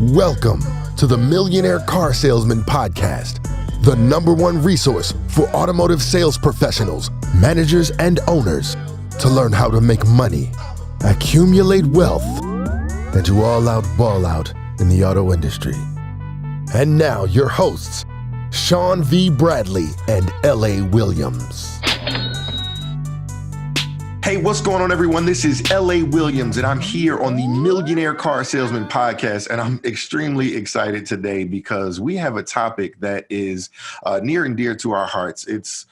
Welcome to the Millionaire Car Salesman Podcast, the #1 resource for automotive sales professionals, managers, and owners to learn how to make money, accumulate wealth, and to all out ball out in the auto industry. And now your hosts, Sean V. Bradley and L.A. Williams. Hey, what's going on, everyone? This is L.A. Williams, and I'm here on the Millionaire Car Salesman Podcast, and I'm extremely excited today because we have a topic that is near and dear to our hearts. It's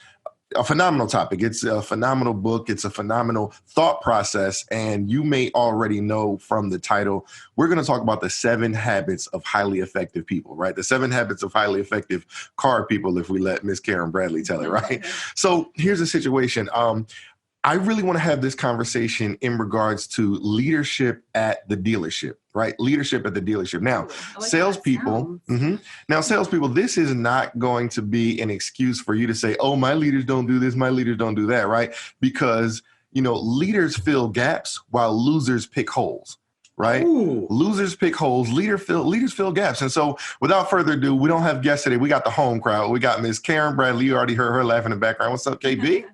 a phenomenal topic. It's a phenomenal book. It's a phenomenal thought process, and you may already know from the title, we're going to talk about the 7 habits of highly effective people, right? The 7 habits of highly effective car people, if we let Miss Karen Bradley tell it, right? So here's the situation. I really want to have this conversation in regards to leadership at the dealership, right? Leadership at the dealership. Now, salespeople, this is not going to be an excuse for you to say, oh, my leaders don't do this, my leaders don't do that, right? Because, leaders fill gaps while losers pick holes. Right? Ooh. Losers pick holes, leaders fill gaps. And so without further ado, we don't have guests today. We got the home crowd. We got Miss Karen Bradley. You already heard her laugh in the background. What's up, KB?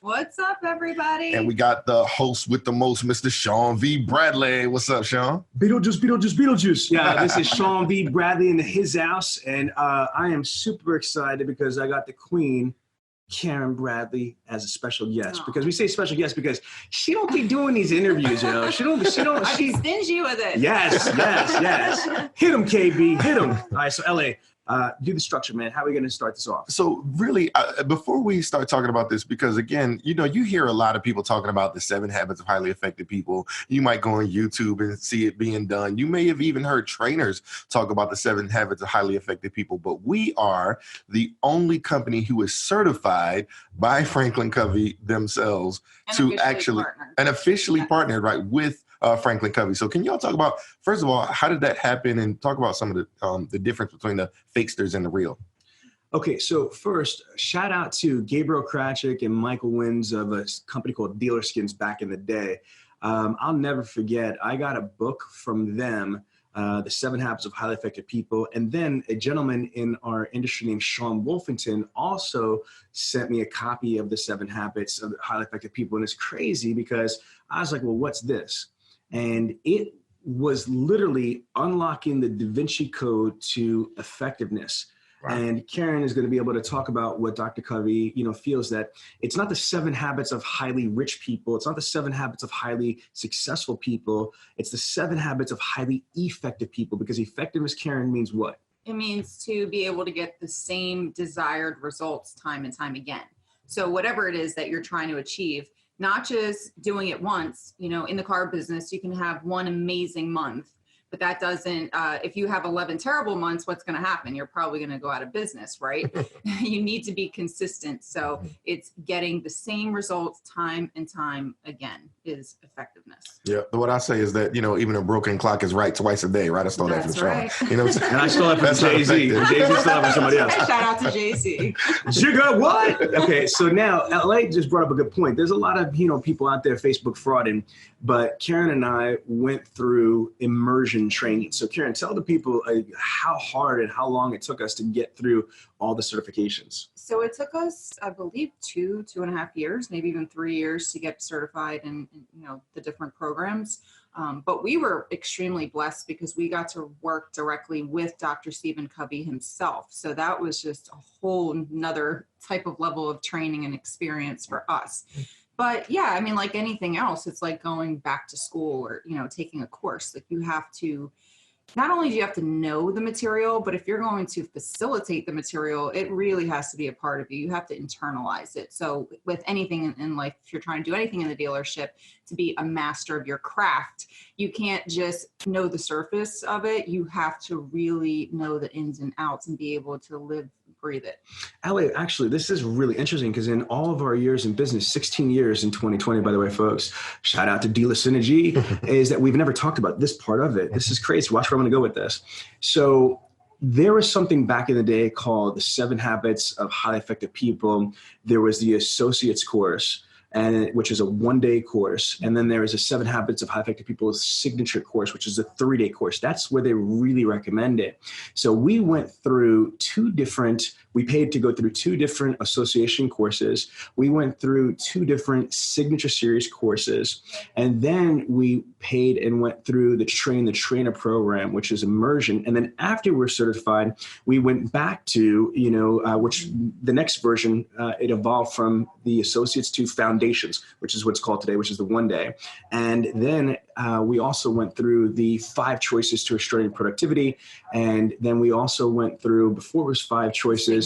What's up, everybody? And we got the host with the most, Mr. Sean V. Bradley. What's up, Sean? Beetlejuice. Yeah, this is Sean V. Bradley in his house. And I am super excited because I got the queen, Karen Bradley, as a special guest. Because we say special guest because she don't be doing these interviews, She don't. I'd be stingy with it. Yes. Hit him, KB. Hit him. All right, so LA, do the structure, man. How are we going to start this off? So really, before we start talking about this, because again, you hear a lot of people talking about the 7 habits of highly effective people. You might go on YouTube and see it being done. You may have even heard trainers talk about the 7 habits of highly effective people, but we are the only company who is certified by Franklin Covey themselves to actually and officially partnered, right, with Franklin Covey. So can y'all talk about, first of all, how did that happen, and talk about some of the difference between the fakesters and the real? Okay, so first, shout out to Gabriel Kratchik and Michael Wins of a company called Dealer Skins back in the day. I'll never forget, I got a book from them, The 7 Habits of Highly Effective People. And then a gentleman in our industry named Sean Wolfington also sent me a copy of The 7 Habits of Highly Effective People. And it's crazy because I was like, well, what's this? And it was literally unlocking the Da Vinci Code to effectiveness. Wow. And Karen is going to be able to talk about what Dr. Covey, feels that it's not the 7 habits of highly rich people. It's not the 7 habits of highly successful people. It's the 7 habits of highly effective people, because effectiveness, Karen, means what? It means to be able to get the same desired results time and time again. So whatever it is that you're trying to achieve, not just doing it once, in the car business, you can have one amazing month, but that doesn't, if you have 11 terrible months, what's going to happen? You're probably going to go out of business, right? You need to be consistent. So it's getting the same results time and time again is effectiveness. Yeah. What I say is that, even a broken clock is right twice a day, right? I stole that from Sean. Right. You know what I'm saying? And I stole that from Jay-Z. Jay-Z stole that from somebody else. Shout out to Jay-Z. Sugar, what? Okay, so now LA just brought up a good point. There's a lot of, people out there Facebook frauding, but Karen and I went through immersion training. So Karen, tell the people how hard and how long it took us to get through all the certifications. So it took us, I believe, 2.5 years, maybe even 3 years to get certified in the different programs. But we were extremely blessed because we got to work directly with Dr. Stephen Covey himself. So that was just a whole nother type of level of training and experience for us. But yeah, like anything else, it's like going back to school or, taking a course. Like not only do you have to know the material, but if you're going to facilitate the material, it really has to be a part of you. You have to internalize it. So with anything in life, if you're trying to do anything in the dealership, to be a master of your craft, you can't just know the surface of it. You have to really know the ins and outs and be able to live, breathe it. Elliot, actually, this is really interesting because in all of our years in business, 16 years in 2020, by the way, folks, shout out to Dealer Synergy, is that we've never talked about this part of it. This is crazy. Watch where I'm going to go with this. So there was something back in the day called the 7 Habits of Highly Effective People. There was the Associate's course. and which is a 1-day course. And then there is a 7 Habits of High Effective People's signature course, which is a 3-day course. That's where they really recommend it. So we went through we paid to go through 2 different association courses. We went through 2 different signature series courses. And then we paid and went through the Train the Trainer program, which is immersion. And then after we're certified, we went back to, which the next version, it evolved from the associates to foundations, which is what's called today, which is the 1-day. And then we also went through the 5 choices to extraordinary productivity. And then we also went through, before it was 5 choices,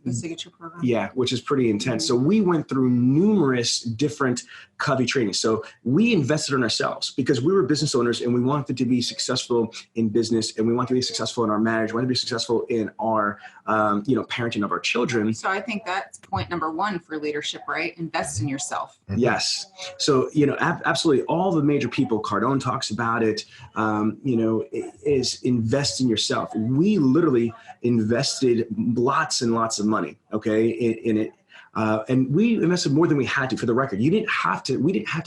the signature program. Yeah, which is pretty intense. So we went through numerous different Covey trainings. So we invested in ourselves because we were business owners and we wanted to be successful in business, and we wanted to be successful in our marriage. We wanted to be successful in our, parenting of our children. So I think that's point number 1 for leadership, right? Invest in yourself. Yes. So, absolutely all the major people, Cardone talks about it, is invest in yourself. We literally invested lots and lots of money, okay, in it. And we invested more than we had to. For the record, we didn't have to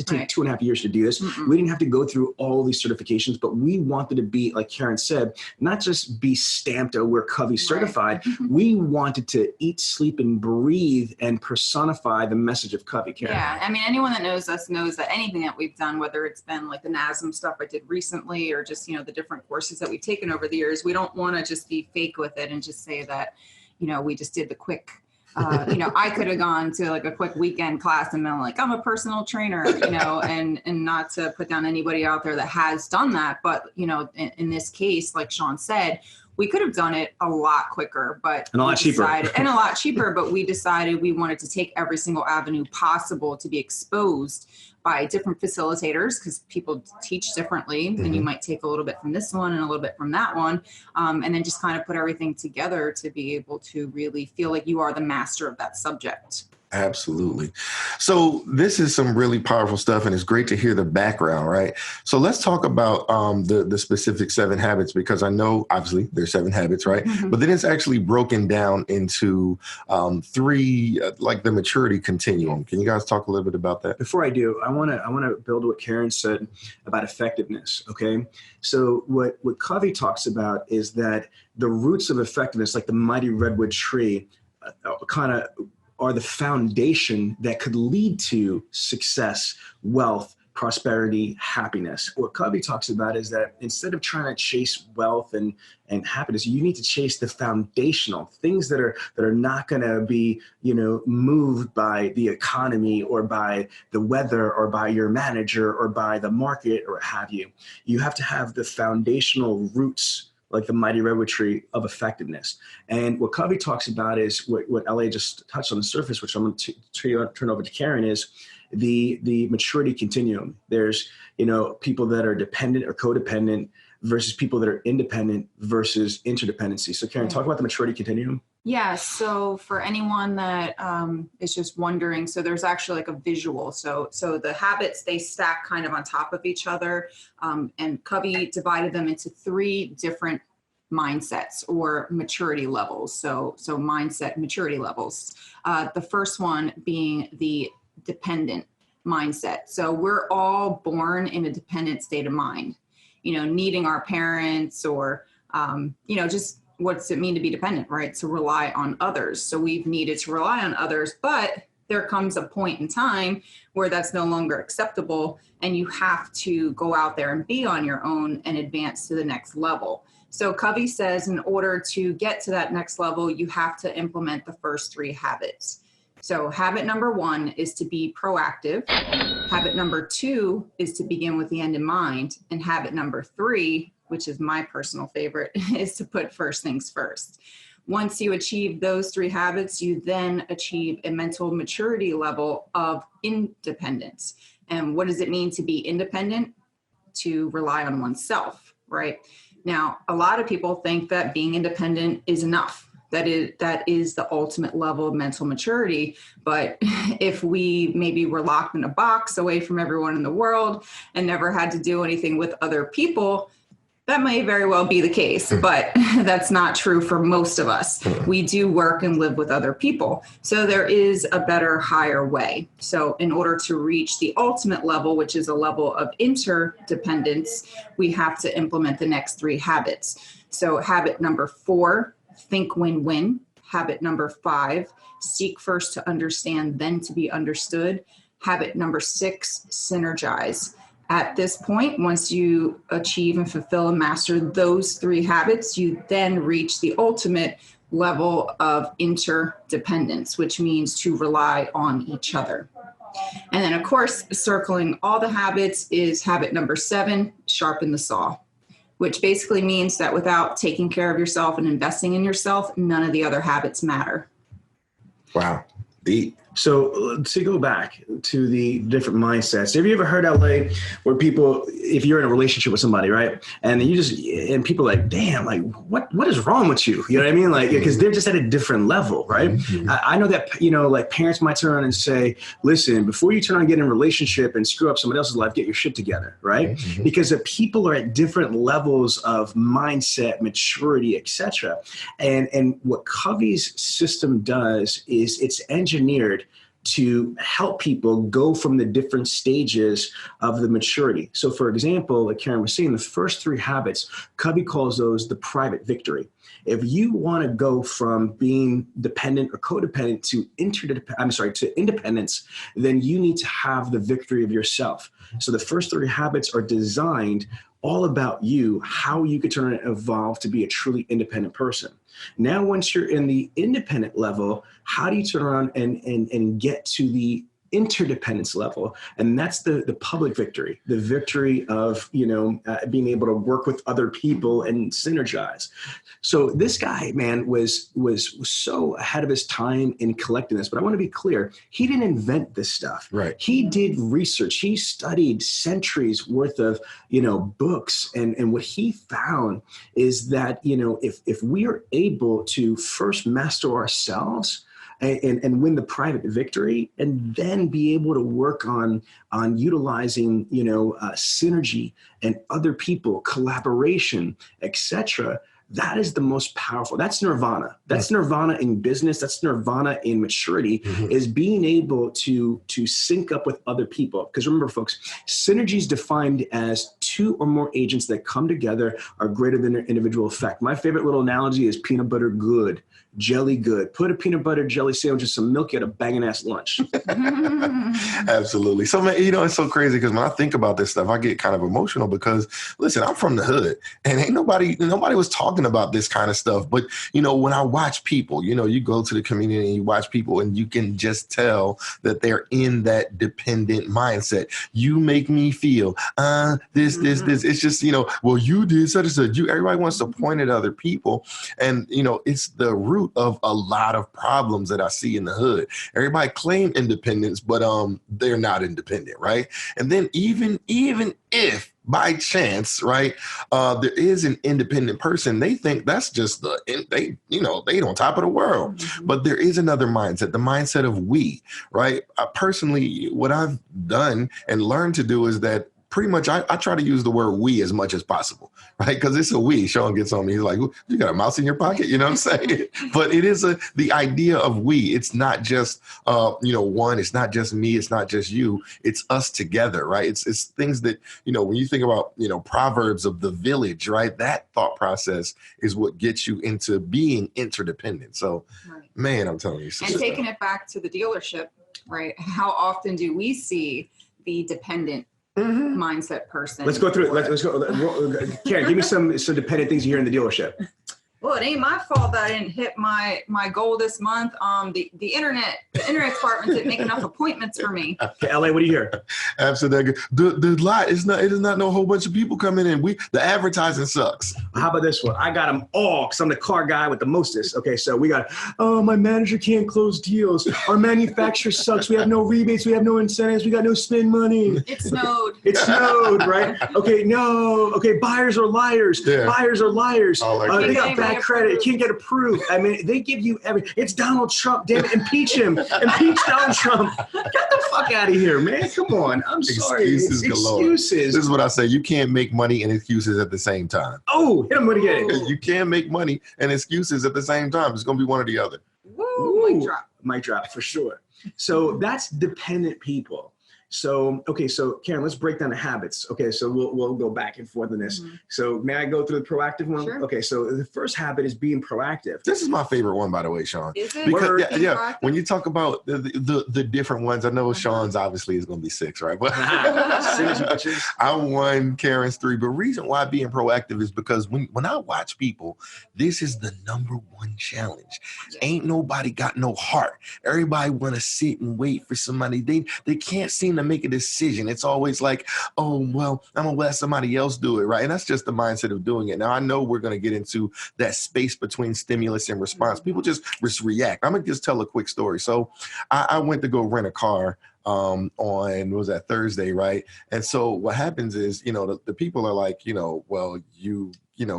take Right. 2.5 years to do this. Mm-mm. We didn't have to go through all these certifications, but we wanted to be, like Karen said, not just be stamped, we're Covey certified. Right. We wanted to eat, sleep, and breathe and personify the message of Covey, Karen. Yeah, I mean, anyone that knows us knows that anything that we've done, whether it's been like the NASM stuff I did recently or just, the different courses that we've taken over the years, we don't want to just be fake with it and just say that, we just did the quick, I could have gone to like a quick weekend class and been like, I'm a personal trainer, and not to put down anybody out there that has done that. But, in this case, like Sean said, we could have done it a lot quicker, but and a lot cheaper, but we decided we wanted to take every single avenue possible to be exposed by different facilitators, because people teach differently, and you might take a little bit from this one and a little bit from that one, and then just kind of put everything together to be able to really feel like you are the master of that subject. Absolutely. So this is some really powerful stuff, and it's great to hear the background, right? So let's talk about the specific 7 habits, because I know obviously there's 7 habits, right? Mm-hmm. But then it's actually broken down into 3, like the maturity continuum. Can you guys talk a little bit about that? Before I do, I want to build what Karen said about effectiveness. Okay, so what Covey talks about is that the roots of effectiveness, like the mighty redwood tree, kind of are the foundation that could lead to success, wealth, prosperity, happiness. What Covey talks about is that instead of trying to chase wealth and happiness, you need to chase the foundational things that are not going to be, moved by the economy or by the weather or by your manager or by the market or what have you. You have to have the foundational roots, like the mighty redwood tree, of effectiveness. And what Covey talks about is what LA just touched on the surface, which I'm going to turn over to Karen, is the maturity continuum. There's, people that are dependent or codependent versus people that are independent versus interdependency. So Karen, talk about the maturity continuum. Yeah. So for anyone that is just wondering, so there's actually like a visual. So the habits, they stack kind of on top of each other. And Covey divided them into 3 different mindsets or maturity levels. So mindset maturity levels. The first one being the dependent mindset. So we're all born in a dependent state of mind, needing our parents or, just what's it mean to be dependent, right? To rely on others. So we've needed to rely on others, but there comes a point in time where that's no longer acceptable and you have to go out there and be on your own and advance to the next level. So Covey says in order to get to that next level, you have to implement the first 3 habits. So habit number 1 is to be proactive. Habit number 2 is to begin with the end in mind. And habit number 3, which is my personal favorite, is to put first things first. Once you achieve those 3 habits, you then achieve a mental maturity level of independence. And what does it mean to be independent? To rely on oneself, right? Now, a lot of people think that being independent is enough. That is the ultimate level of mental maturity. But if we maybe were locked in a box away from everyone in the world and never had to do anything with other people, That may very well be the case, but that's not true for most of us. We do work and live with other people. So there is a better, higher way. So in order to reach the ultimate level, which is a level of interdependence, we have to implement the next 3 habits. So habit number 4, think win-win. Habit number 5, seek first to understand, then to be understood. Habit number 6, synergize. At this point, once you achieve and fulfill and master those 3 habits, you then reach the ultimate level of interdependence, which means to rely on each other. And then, of course, circling all the habits is habit number 7, sharpen the saw, which basically means that without taking care of yourself and investing in yourself, none of the other habits matter. Wow. Deep. So to go back to the different mindsets, have you ever heard LA where people, if you're in a relationship with somebody, right, and people are like, damn, like what is wrong with you? You know what I mean? Like, because they're just at a different level, right? Mm-hmm. I know that, like parents might turn around and say, listen, before you turn on getting in a relationship and screw up somebody else's life, get your shit together, right? Mm-hmm. Because the people are at different levels of mindset, maturity, etc. And what Covey's system does is it's engineered to help people go from the different stages of the maturity. So for example, like Karen was saying, the first 3 habits, Covey calls those the private victory. If you want to go from being dependent or codependent to independence, then you need to have the victory of yourself. So the first 3 habits are designed all about you, how you can turn and evolve to be a truly independent person. Now, once you're in the independent level, how do you turn around and get to the interdependence level? And that's the public victory, the victory of, being able to work with other people and synergize. So this guy, man, was so ahead of his time in collecting this. But I want to be clear, he didn't invent this stuff. Right. He did research. He studied centuries worth of, books. And what he found is that, if we are able to first master ourselves and win the private victory, and then be able to work on utilizing, synergy and other people, collaboration, etc. That is the most powerful. That's nirvana. That's nirvana in business. That's nirvana in maturity, is being able to sync up with other people. Because remember, folks, synergy is defined as 2 or more agents that come together are greater than their individual effect. My favorite little analogy is peanut butter good, jelly good. Put a peanut butter jelly sandwich and some milk, you had a banging ass lunch. Absolutely. So, man, it's so crazy because when I think about this stuff, I get kind of emotional because, listen, I'm from the hood and ain't nobody was talking about this kind of stuff. But, when I watch people, you go to the community and you watch people and you can just tell that they're in that dependent mindset. You make me feel this. It's just, well, you did such and such. Everybody wants to point at other people. And, it's the root of a lot of problems that I see in the hood. Everybody claim independence, but they're not independent, right? And then even if by chance, right, there is an independent person, they think that's just they on top of the world. Mm-hmm. But there is another mindset, the mindset of we, right? Personally, what I've done and learned to do is that pretty much I try to use the word we as much as possible, right? Because it's a we. Sean gets on me. He's like, you got a mouse in your pocket? You know what I'm saying? But it is the idea of we. It's not just, one. It's not just me. It's not just you. It's us together, right? It's things that, when you think about, proverbs of the village, right? That thought process is what gets you into being interdependent. So, man, I'm telling you. And taking it back to the dealership, right? How often do we see the dependent mindset person? Let's go through it. Let's go. Karen, give me some dependent things you hear in the dealership. Well, it ain't my fault that I didn't hit my goal this month. The internet department didn't make enough appointments for me. Okay, LA, what do you hear? Absolutely. The lot is not no whole bunch of people coming in. The advertising sucks. How about this one? I got them all because I'm the car guy with the mostest. Okay, so we got, my manager can't close deals. Our manufacturer sucks. We have no rebates. We have no incentives. We got no spend money. It snowed. It snowed, right? Okay, no. Okay, buyers are liars. Yeah. Buyers are liars. They got bad that credit. It can't get approved. I mean, they give you it's Donald Trump. Damn it, impeach him. Impeach Donald Trump. Get the fuck out of here, man. Come on. I'm sorry. Excuses galore. Excuses. This is what I say. You can't make money and excuses at the same time. Oh, hit him with again. You can't make money and excuses at the same time. It's going to be one or the other. Woo, mic drop. Mic drop for sure. So that's dependent people. So, okay, so Karen, let's break down the habits. Okay, so we'll go back and forth on this. Mm-hmm. So may I go through the proactive one? Sure. Okay, so the first habit is being proactive. This is my favorite one, by the way, Sean. Is it? Because Being proactive? when you talk about the different ones, I know Sean's obviously is going to be 6, right? But I'm 1, Karen's 3. But reason why being proactive is because when I watch people, this is the number 1 challenge. Ain't nobody got no heart. Everybody want to sit and wait for somebody. They can't seem to make a decision. It's always like, oh, well, I'm going to let somebody else do it, right? And that's just the mindset of doing it. Now, I know we're going to get into that space between stimulus and response. People just react. I'm going to just tell a quick story. So I went to go rent a car on, what was that, Thursday, right? And so what happens is, the people are like, well, you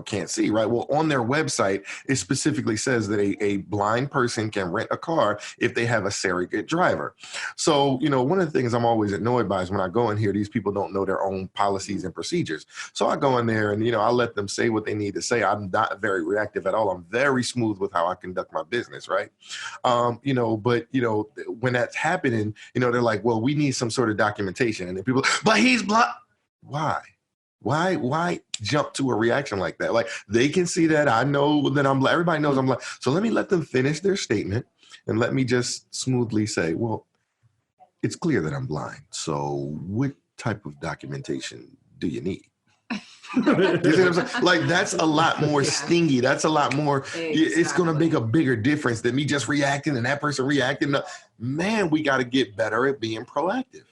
can't see, right? Well, on their website, it specifically says that a blind person can rent a car if they have a surrogate driver. So, one of the things I'm always annoyed by is when I go in here, these people don't know their own policies and procedures. So I go in there and, I let them say what they need to say. I'm not very reactive at all. I'm very smooth with how I conduct my business, right? But when that's happening, they're like, well, we need some sort of documentation. And then people, but he's blind. Why jump to a reaction like that? Like, they can see that. I know that I'm blind. Everybody knows I'm blind. So let them finish their statement and let me just smoothly say, well, it's clear that I'm blind. So what type of documentation do you need? You see what I'm saying? Like, that's a lot more stingy. That's a lot more. Exactly. It's going to make a bigger difference than me just reacting and that person reacting. Man, we got to get better at being proactive.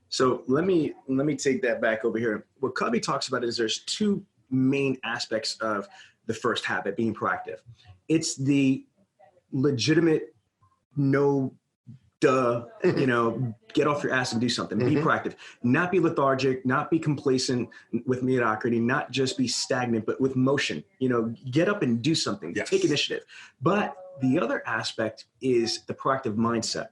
So let me take that back over here. What Covey talks about is there's 2 main aspects of the first habit, being proactive. It's the legitimate, get off your ass and do something. Be proactive. Not be lethargic, not be complacent with mediocrity, not just be stagnant, but with motion. Get up and do something. Yes. Take initiative. But the other aspect is the proactive mindset.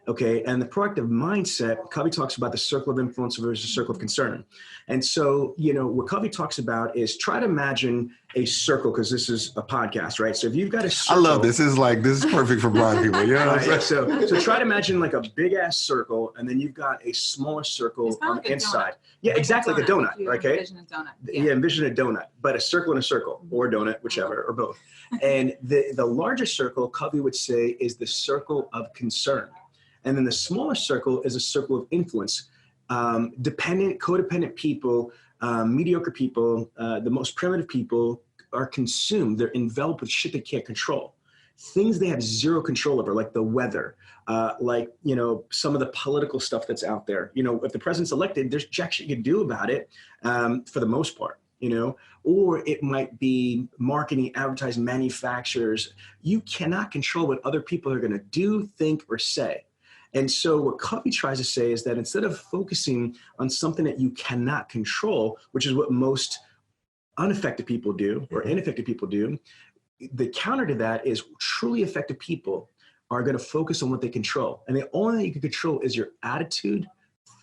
Okay, and the proactive mindset, Covey talks about the circle of influence versus the circle of concern. And so, what Covey talks about is try to imagine a circle, because this is a podcast, right? So if you've got a circle. I love this. This is perfect for blind people. You know what I'm saying? So try to imagine like a big ass circle, and then you've got a smaller circle on the inside. Yeah, like exactly, like a donut. Okay. Envision a donut. Yeah, envision a donut, but a circle and a circle, or a donut, whichever, or both. And the larger circle, Covey would say, is the circle of concern. And then the smaller circle is a circle of influence. Dependent, codependent people, mediocre people, the most primitive people are consumed. They're enveloped with shit they can't control. Things they have zero control over, like the weather, some of the political stuff that's out there. If the president's elected, there's jack shit you can do about it for the most part. Or it might be marketing, advertising, manufacturers. You cannot control what other people are going to do, think, or say. And so what Covey tries to say is that instead of focusing on something that you cannot control, which is what most unaffected people do or ineffective people do, the counter to that is truly effective people are going to focus on what they control. And the only thing you can control is your attitude,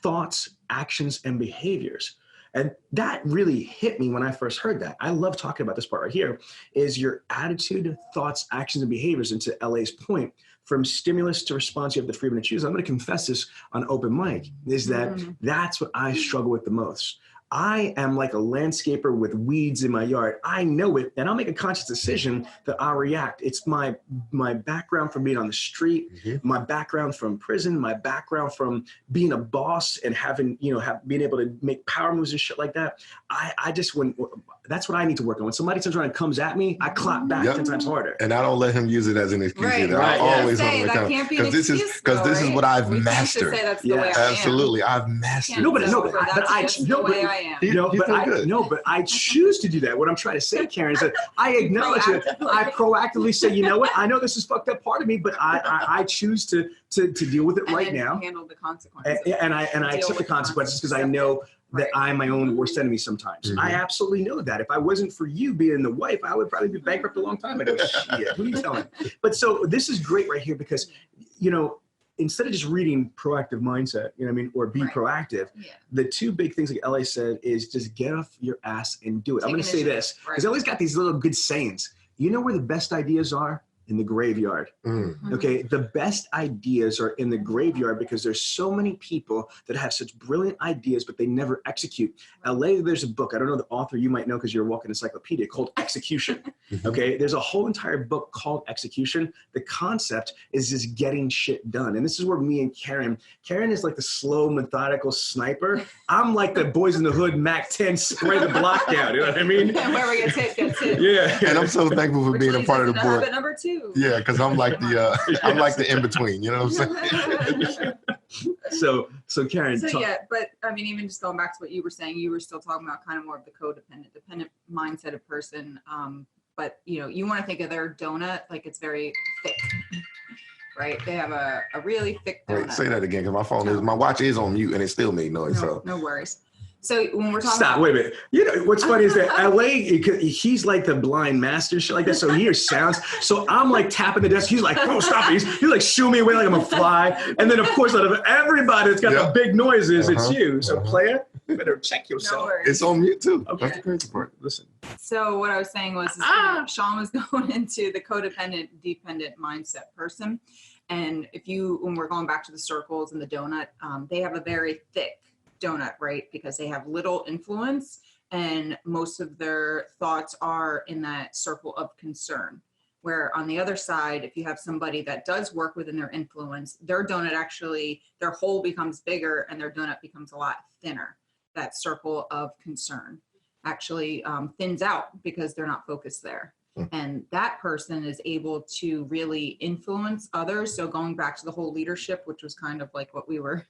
thoughts, actions, and behaviors. And that really hit me when I first heard that. I love talking about this part right here, is your attitude, thoughts, actions, and behaviors. And to LA's point, from stimulus to response, you have the freedom to choose. I'm going to confess this on open mic, is that that's what I struggle with the most. I am like a landscaper with weeds in my yard. I know it, and I'll make a conscious decision that I'll react. It's my background from being on the street, my background from prison, my background from being a boss and having, being able to make power moves and shit like that. That's what I need to work on. When somebody turns around and comes at me, I clap back 10 times harder. And I don't let him use it as an excuse either. Right. I always say that can't be an excuse. Because this is what I've we mastered. Can't just say that's the way I Absolutely, I've mastered. But I am. But I choose to do that. What I'm trying to say, Karen, is that I acknowledge it. I proactively say, you know what? I know this is fucked up part of me, but I choose to deal with it right now. Handle the consequences. And I accept the consequences because I know that I'm my own worst enemy sometimes. I absolutely know that. If I wasn't for you being the wife, I would probably be bankrupt a long time ago. Shit, who are you telling? But so this is great right here because, instead of just reading proactive mindset, or be proactive, the two big things like LA said is just get off your ass and do it. I'm going to say this because LA's got these little good sayings. You know where the best ideas are? In the graveyard. Okay. The best ideas are in the graveyard because there's so many people that have such brilliant ideas, but they never execute. LA, there's a book, I don't know the author, you might know because you're a walking encyclopedia, called Execution. Okay. There's a whole entire book called Execution. The concept is just getting shit done. And this is where me and Karen is like the slow, methodical sniper. I'm like the Boys in the Hood, Mac 10, spray the block down. You know what I mean? Whoever gets hit, gets hit. Yeah. And I'm so thankful for being a part of the board. Habit number 2. Yeah, because I'm like I'm like the in between. You know what I'm saying? So Karen. But I mean, even just going back to what you were saying, you were still talking about kind of more of the dependent mindset of person. But you want to think of their donut like it's very thick, right? They have a really thick donut. Wait, say that again, because my watch is on mute and it still made noise. No worries. So when we're talking Stop, wait a minute. What's funny is that LA, he's like the blind master, shit like that. So he hears sounds. So I'm like tapping the desk. He's like, oh, stop it. He's like shooing me away like I'm a fly. And then of course, out of everybody that's got the big noises, it's you. So player, you better check yourself. It's on mute too. Okay. That's the crazy part. Listen. So what I was saying was, Sean was going into the codependent, dependent mindset person. And when we're going back to the circles and the donut, they have a very thick donut, right? Because they have little influence and most of their thoughts are in that circle of concern. Where on the other side, if you have somebody that does work within their influence, their donut actually, their hole becomes bigger and their donut becomes a lot thinner. That circle of concern actually thins out because they're not focused there. And that person is able to really influence others. So going back to the whole leadership, which was kind of like what we were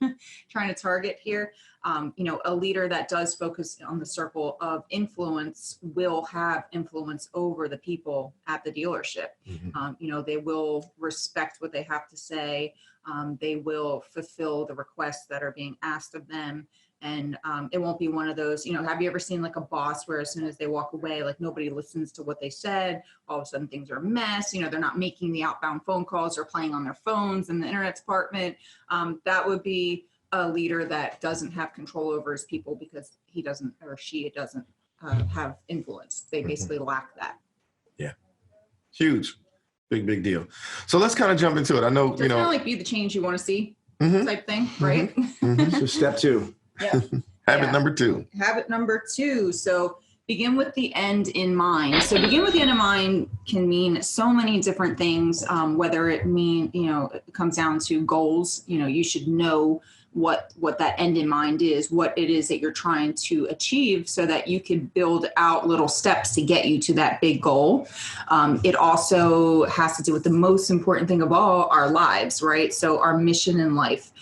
trying to target here, a leader that does focus on the circle of influence will have influence over the people at the dealership. They will respect what they have to say. They will fulfill the requests that are being asked of them. And it won't be one of those, have you ever seen like a boss where as soon as they walk away, like nobody listens to what they said, all of a sudden things are a mess, they're not making the outbound phone calls or playing on their phones in the internet department. That would be a leader that doesn't have control over his people because he doesn't or she doesn't have influence. They basically lack that. Yeah. Huge. Big deal. So let's kind of jump into it. I know, kind of like be the change you want to see type thing, right? So step 2. Yeah. Habit number 2. Habit number 2. So begin with the end in mind. So begin with the end in mind can mean so many different things, whether it it comes down to goals. You should know what that end in mind is, what it is that you're trying to achieve so that you can build out little steps to get you to that big goal. It also has to do with the most important thing of all, our lives, right? So our mission in life,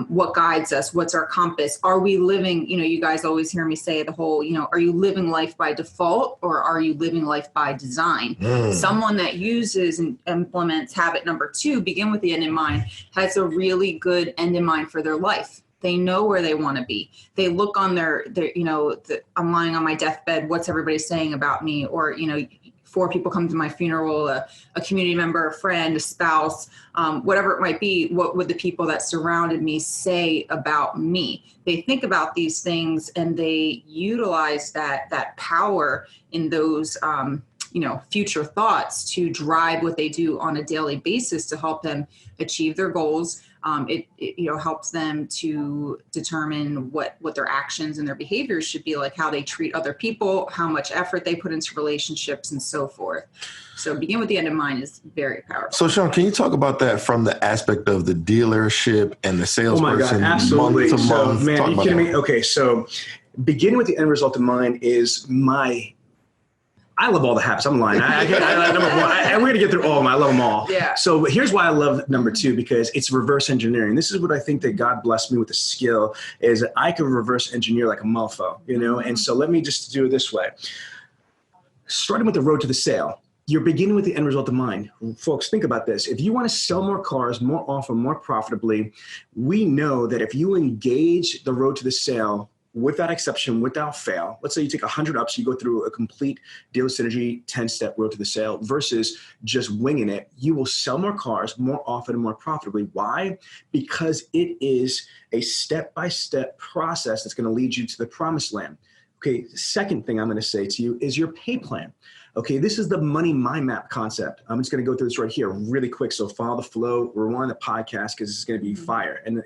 what guides us, what's our compass? Are we living, you guys always hear me say the whole, are you living life by default or are you living life by design? Someone that uses and implements habit number 2, begin with the end in mind, has a really good end in mind for their life. They know where they want to be. They look on their I'm lying on my deathbed. What's everybody saying about me? Or, 4 people come to my funeral, a community member, a friend, a spouse, whatever it might be. What would the people that surrounded me say about me? They think about these things and they utilize that power in those, future thoughts to drive what they do on a daily basis to help them achieve their goals. It helps them to determine what their actions and their behaviors should be like, how they treat other people, how much effort they put into relationships and so forth. So begin with the end in mind is very powerful. So Sean, can you talk about that from the aspect of the dealership and the salesperson? Oh my God, absolutely. Month to month? Man, are you kidding me? Okay, so beginning with the end result in mind is my I love all the habits. I'm lying. I number one, and we're going to get through all of them. I love them all. Yeah. So here's why I love number 2, because it's reverse engineering. This is what I think that God blessed me with the skill, is that I can reverse engineer like a mofo, you know? And so let me just do it this way. Starting with the road to the sale. You're beginning with the end result in mind. Folks, think about this. If you want to sell more cars more often, more profitably, we know that if you engage the road to the sale without exception, without fail, let's say you take 100 ups, you go through a complete dealer synergy 10-step road to the sale versus just winging it, you will sell more cars more often and more profitably. Why? Because it is a step-by-step process that's going to lead you to the promised land. Okay, the second thing I'm going to say to you is your pay plan. Okay, this is the money mind map concept. I'm just going to go through this right here really quick. So follow the flow, rewind the podcast because it's going to be fire. And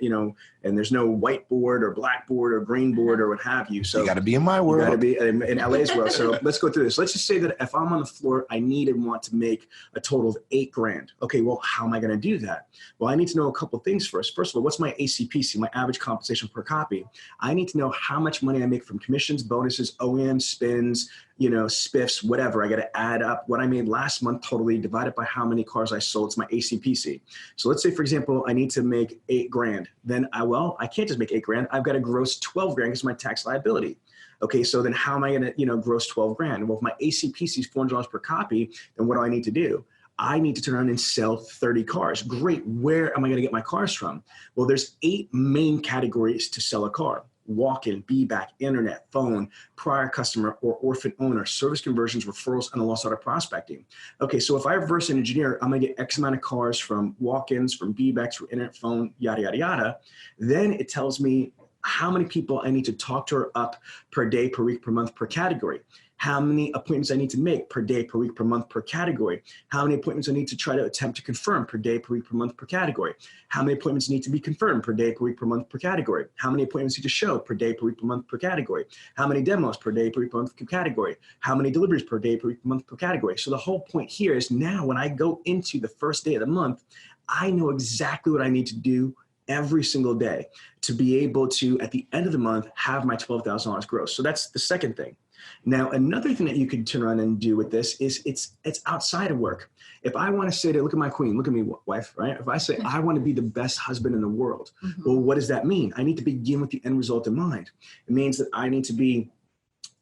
and there's no whiteboard or blackboard or green board or what have you. So you got to be in my world. You got to be in LA as well. So let's go through this. Let's just say that if I'm on the floor, I need and want to make a total of $8,000. Okay, well, how am I going to do that? Well, I need to know a couple of things first. First of all, what's my ACPC, my average compensation per copy? I need to know how much money I make from commissions, bonuses, OEM, spins, spiffs, whatever. I got to add up what I made last month totally, divided by how many cars I sold. It's my ACPC. So let's say, for example, I need to make $8,000. Then I can't just make $8,000. I've got to gross $12,000 because my tax liability. Okay, so then how am I going to, gross $12,000? Well, if my ACPC is $400 per copy, then what do I need to do? I need to turn around and sell 30 cars. Great. Where am I going to get my cars from? Well, there's 8 main categories to sell a car. Walk-in, be-back, internet, phone, prior customer or orphan owner, service conversions, referrals, and a lost auto prospecting. Okay, so if I reverse engineer, I'm gonna get X amount of cars from walk-ins, from be-backs, from internet, phone, yada, yada, yada. Then it tells me how many people I need to talk to her up per day, per week, per month, per category. How many appointments I need to make per day, per week, per month, per category. How many appointments I need to try to attempt to confirm per day, per week, per month, per category. How many appointments need to be confirmed per day, per week, per month, per category. How many appointments need to show per day, per week, per month, per category. How many demos per day, per week, per month, per category. How many deliveries per day, per week, per month, per category. So the whole point here is now when I go into the first day of the month, I know exactly what I need to do every single day to be able to, at the end of the month, have my $12,000 gross. So that's the second thing. Now, another thing that you could turn around and do with this is it's outside of work. If I want to say to, look at my queen, look at me, wife, right? If I say, I want to be the best husband in the world, well, what does that mean? I need to begin with the end result in mind. It means that I need to be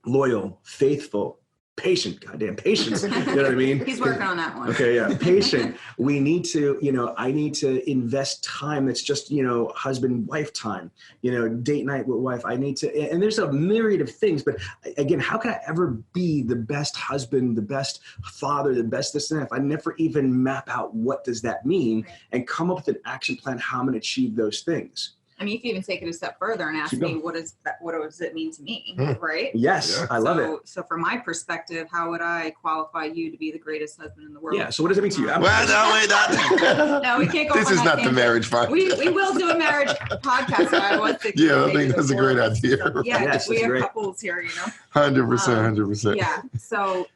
loyal, faithful, patient, goddamn patience. You know what I mean? He's working on that one. Okay, yeah, patient. We need to, I need to invest time that's just, husband-wife time, date night with wife. I need to, and there's a myriad of things, but again, how can I ever be the best husband, the best father, the best this and that if I never even map out what does that mean and come up with an action plan how I'm going to achieve those things? I mean, you can even take it a step further and ask me, what does it mean to me, right? Yes, yeah. I love it. So from my perspective, how would I qualify you to be the greatest husband in the world? Yeah, so what does it mean to you? Well, no, wait, not. No, we can't go. This is not the marriage podcast. We will do a marriage podcast. I think that's a great idea. So, yeah, yes, we have great. Couples here, 100%. Yeah, so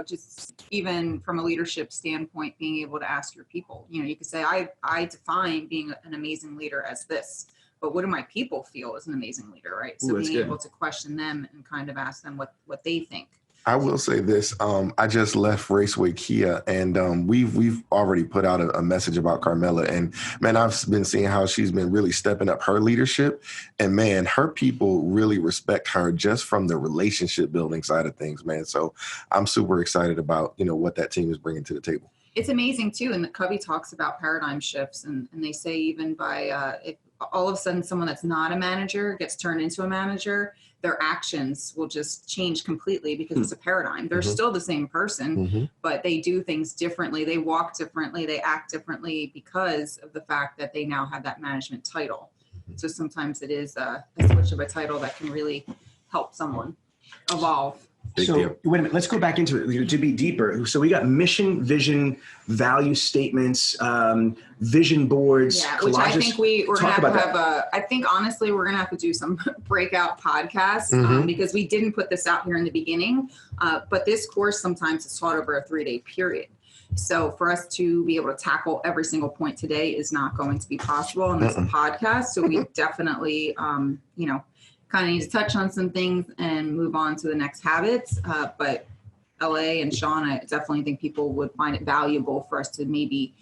just even from a leadership standpoint, being able to ask your people, you could say, I define being an amazing leader as this. But what do my people feel as an amazing leader, right? So being able to question them and kind of ask them what they think. I will say this. I just left Raceway Kia, and we've already put out a message about Carmela. And man, I've been seeing how she's been really stepping up her leadership. And man, her people really respect her just from the relationship building side of things, man. So I'm super excited about what that team is bringing to the table. It's amazing too, and Covey talks about paradigm shifts, and they say even by if all of a sudden someone that's not a manager gets turned into a manager, their actions will just change completely because it's a paradigm. They're still the same person, but they do things differently. They walk differently. They act differently because of the fact that they now have that management title. So sometimes it is a switch of a title that can really help someone evolve. Big so deal. Wait a minute, let's go back into it to be deeper. So we got mission, vision, value statements, vision boards, yeah, collages. which I think we're going to have I think honestly, we're going to have to do some breakout podcasts because we didn't put this out here in the beginning, but this course sometimes is taught over a 3-day period. So for us to be able to tackle every single point today is not going to be possible. And that's a podcast. So we definitely, kind of need to touch on some things and move on to the next habits. But LA and Sean, I definitely think people would find it valuable for us to maybe,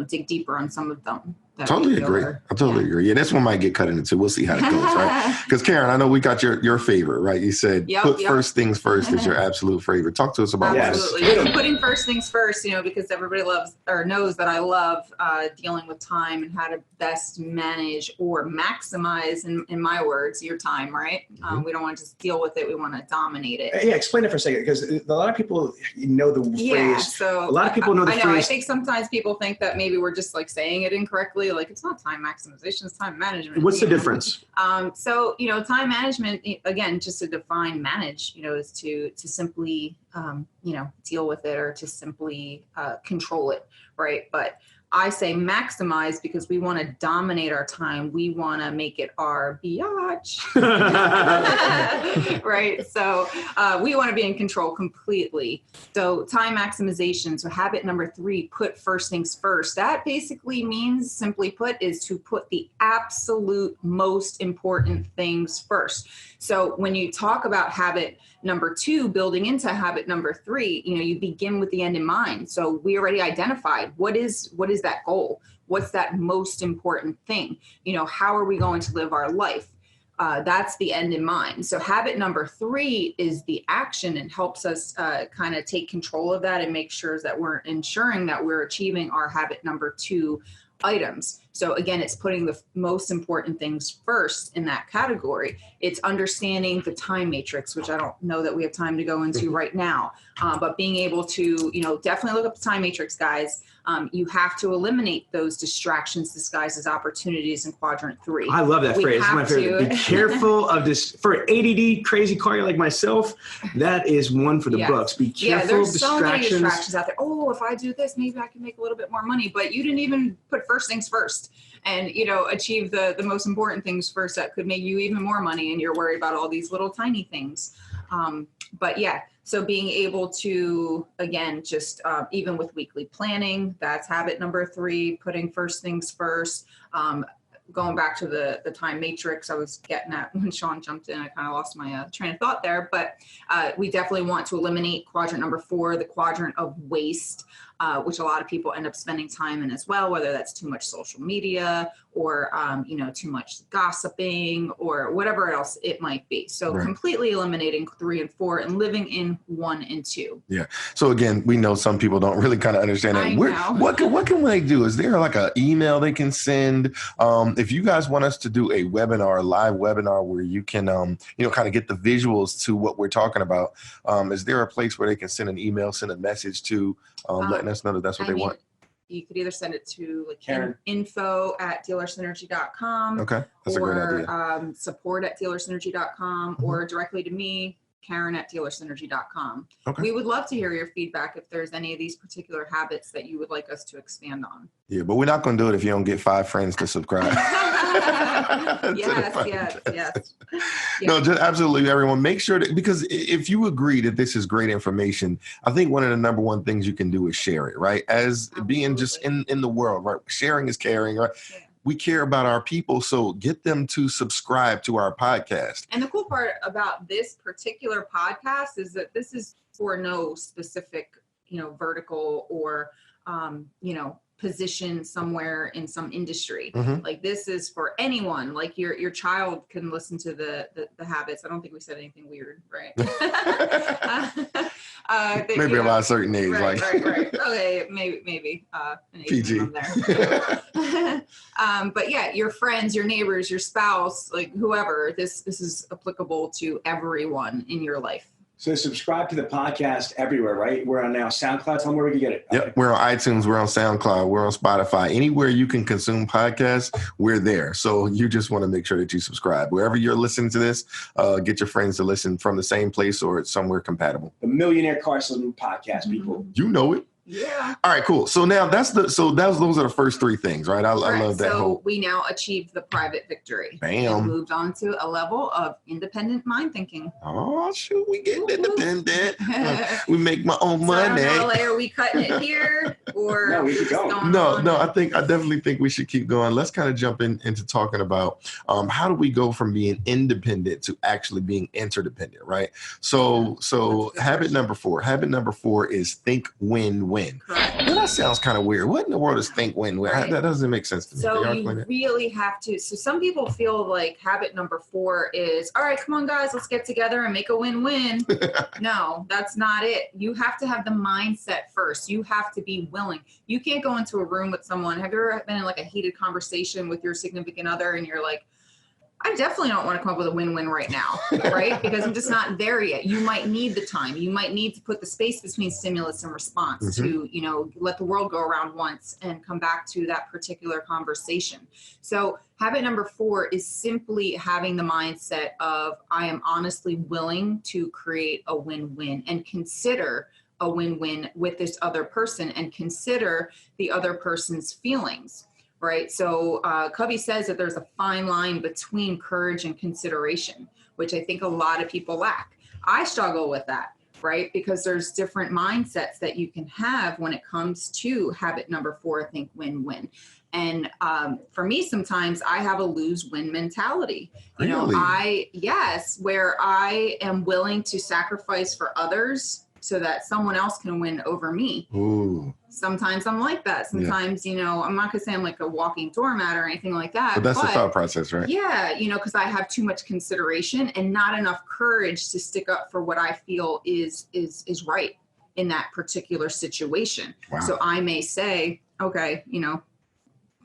dig deeper on some of them. Totally agree. I totally agree. Yeah, this one might get cut into. We'll see how it goes, right? Because Karen, I know we got your favorite, right? You said put first things first is your absolute favorite. Talk to us about that. Absolutely. Putting first things first, because everybody loves or knows that I love dealing with time and how to best manage or maximize, in my words, your time, right? We don't want to just deal with it. We want to dominate it. Yeah, explain it for a second, because a lot of people know the phrase. Yeah, so a lot of people know the phrase. I think sometimes people think that maybe we're just like saying it incorrectly. Like, it's not time maximization, it's time management. What's the difference? So, time management, again, just to define manage, is to simply, deal with it or to simply control it, right? But I say maximize because we want to dominate our time. We want to make it our biatch, right? So we want to be in control completely. So time maximization. So habit number 3, put first things first. That basically means, simply put, is to put the absolute most important things first. So when you talk about habit number 2, building into habit number 3, you begin with the end in mind. So we already identified what is that goal? What's that most important thing? How are we going to live our life? That's the end in mind. So habit number 3 is the action and helps us kind of take control of that and make sure that we're ensuring that we're achieving our habit number 2 items. So again, it's putting the most important things first in that category. It's understanding the time matrix, which I don't know that we have time to go into right now, but being able to, definitely look up the time matrix, guys. You have to eliminate those distractions disguised as opportunities in quadrant 3. I love that phrase. It's my favorite. Be careful of this. For ADD, crazy cardiac like myself, that is one for the books. Be careful of distractions. So many distractions out there. Oh, if I do this, maybe I can make a little bit more money. But you didn't even put first things first and, achieve the most important things first that could make you even more money. And you're worried about all these little tiny things. So being able to, again, just even with weekly planning, that's habit number 3, putting first things first. Going back to the time matrix, I was getting at when Sean jumped in, I kind of lost my train of thought there, but we definitely want to eliminate quadrant number 4, the quadrant of waste, which a lot of people end up spending time in as well, whether that's too much social media or, too much gossiping or whatever else it might be. So completely eliminating 3 and 4 and living in 1 and 2. Yeah. So again, we know some people don't really kind of understand that. What can they do? Is there like an email they can send? If you guys want us to do a webinar, a live webinar where you can, kind of get the visuals to what we're talking about, is there a place where they can send an email, send a message to letting us know that that's what they want? You could either send it to Karen. info@dealersynergy.com. Okay, that's a great idea. Support@dealersynergy.com or directly to me, Karen@dealersynergy.com. Okay. We would love to hear your feedback if there's any of these particular habits that you would like us to expand on. Yeah, but we're not going to do it if you don't get 5 friends to subscribe. Yes. No, just absolutely, everyone. Make sure that, because if you agree that this is great information, I think one of the number one things you can do is share it, right? As being just in the world, right? Sharing is caring, right? Yeah. We care about our people, so get them to subscribe to our podcast. And the cool part about this particular podcast is that this is for no specific, vertical or, position somewhere in some industry. Like, this is for anyone. Like, your child can listen to the habits. I don't think we said anything weird, right? Maybe about a certain age, right. Okay, maybe an age PG. There. But yeah, your friends, your neighbors, your spouse, like whoever, this is applicable to everyone in your life. So subscribe to the podcast everywhere, right? We're on now SoundCloud. Tell them where we can get it. Yep, we're on iTunes, we're on SoundCloud, we're on Spotify. Anywhere you can consume podcasts, we're there. So you just want to make sure that you subscribe. Wherever you're listening to this, get your friends to listen from the same place or it's somewhere compatible. The Millionaire Car Salesman podcast, people. You know it. Yeah. All right, cool. So now those are the first three things, right? I love that. So we now achieved the private victory. Bam. And moved on to a level of independent mind thinking. Oh shoot, we getting independent. We make my own So money. I don't know, are we cutting it here or No, we keep going. No, I definitely think we should keep going. Let's kind of jump into talking about how do we go from being independent to actually being interdependent, right? So habit number four is think win-win. Correct. Well, that sounds kind of weird. What in the world is think win-win? Right. That doesn't make sense to me. So you really have to. So some people feel like habit number 4 is, all right, come on guys, let's get together and make a win-win. No, that's not it. You have to have the mindset first. You have to be willing. You can't go into a room with someone. Have you ever been in like a heated conversation with your significant other and you're like, I definitely don't want to come up with a win-win right now, right? Because I'm just not there yet. You might need the time. You might need to put the space between stimulus and response to, let the world go around once and come back to that particular conversation. So habit number 4 is simply having the mindset of, I am honestly willing to create a win-win and consider a win-win with this other person and consider the other person's feelings. Right. So Covey says that there's a fine line between courage and consideration, which I think a lot of people lack. I struggle with that, right? Because there's different mindsets that you can have when it comes to habit number 4, think win-win. And for me, sometimes I have a lose-win mentality. Really? Where I am willing to sacrifice for others so that someone else can win over me. Ooh. Sometimes I'm like that. Sometimes, I'm not gonna say I'm like a walking doormat or anything like that. But that's the thought process, right? Yeah, because I have too much consideration and not enough courage to stick up for what I feel is right in that particular situation. Wow. So I may say, okay,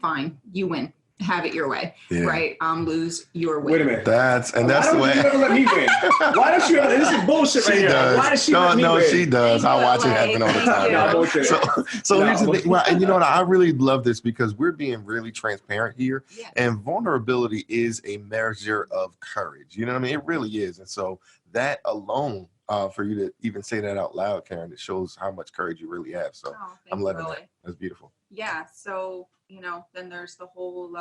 fine, you win. Have it your way, right? Lose your win. Wait a minute. That's the way. Why don't you ever let me win? Why don't you ever? This is bullshit right here. Why does she let me win? No, she does. I watch it happen all the time. Here's the thing. Well, and I really love this because we're being really transparent here, and vulnerability is a measure of courage. You know what I mean? It really is, and so that alone. For you to even say that out loud, Karen, it shows how much courage you really have. So I'm loving that. That's beautiful. Yeah. So, then there's the whole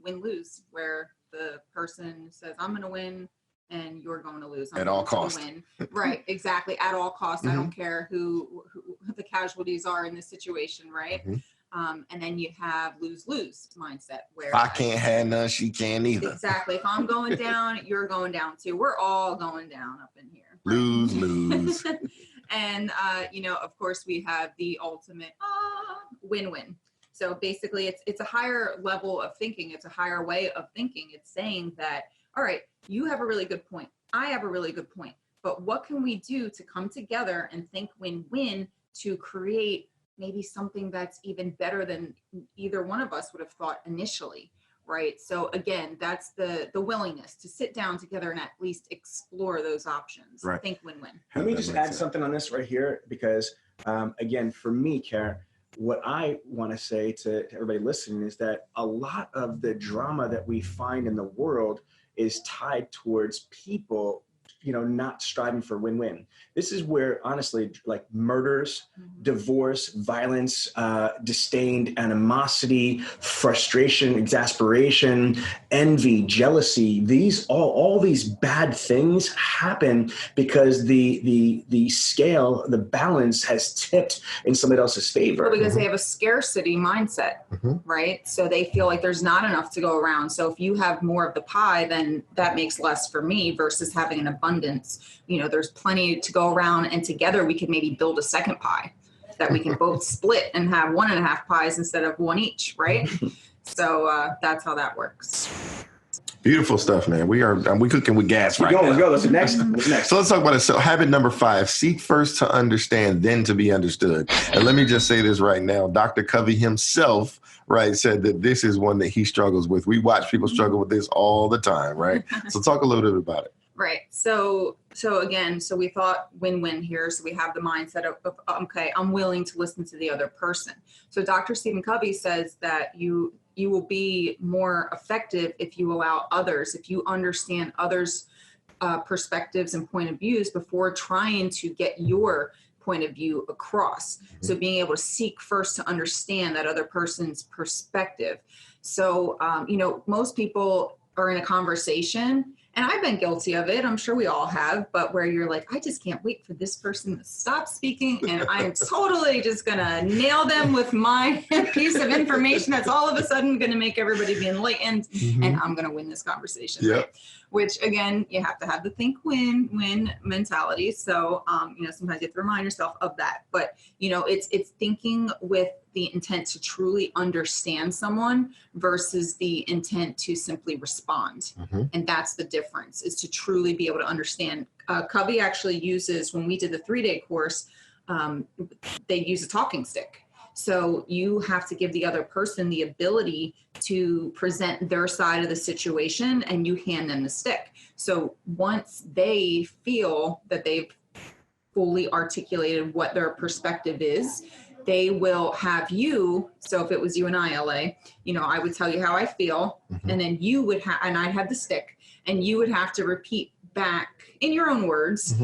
win-lose where the person says, I'm going to win and you're going to lose. At all costs. Win. Right. Exactly. At all costs. I don't care who the casualties are in this situation. Right. And then you have lose-lose mindset where if I can't have none, she can't either. Exactly. If I'm going down, you're going down too. We're all going down up in here. Lose. And, of course, we have the ultimate win-win. So basically, it's a higher level of thinking. It's a higher way of thinking. It's saying that, all right, you have a really good point. I have a really good point. But what can we do to come together and think win-win to create maybe something that's even better than either one of us would have thought initially? Right. So again, that's the willingness to sit down together and at least explore those options. Right. Think win-win. Let me just add something on this right here, because again, for me, Karen, what I want to say to everybody listening is that a lot of the drama that we find in the world is tied towards people, not striving for win-win. This is where, honestly, like murders, divorce, violence, disdain, animosity, frustration, exasperation, envy, jealousy, all these bad things happen because the scale, the balance has tipped in somebody else's favor. Well, because they have a scarcity mindset, right? So they feel like there's not enough to go around. So if you have more of the pie, then that makes less for me versus having an abundance. There's plenty to go around, and together we could maybe build a second pie that we can both split and have 1.5 pies instead of one each, right? So that's how that works. Beautiful stuff, man. We cooking with gas right now. Let's go. What's next? So let's talk about it. So habit number 5, seek first to understand, then to be understood. And let me just say this right now. Dr. Covey himself, right, said that this is one that he struggles with. We watch people struggle with this all the time, right? So talk a little bit about it. Right. So again, we thought win-win here. So we have the mindset of okay, I'm willing to listen to the other person. So Dr. Stephen Covey says that you will be more effective if you allow others, if you understand others' perspectives and point of views before trying to get your point of view across. So being able to seek first to understand that other person's perspective. So, most people are in a conversation, and I've been guilty of it. I'm sure we all have, but where you're like, I just can't wait for this person to stop speaking. And I'm totally just going to nail them with my piece of information that's all of a sudden going to make everybody be enlightened. And I'm going to win this conversation. Yep. Right? Which, again, you have to have the think win mentality. So, sometimes you have to remind yourself of that. But, it's thinking with the intent to truly understand someone versus the intent to simply respond. And that's the difference, is to truly be able to understand. Covey actually uses, when we did the 3-day course, they use a talking stick. So you have to give the other person the ability to present their side of the situation, and you hand them the stick. So once they feel that they've fully articulated what their perspective is, they will have you. So if it was you and I, LA, I would tell you how I feel, and then you would have, and I'd have the stick, and you would have to repeat back in your own words,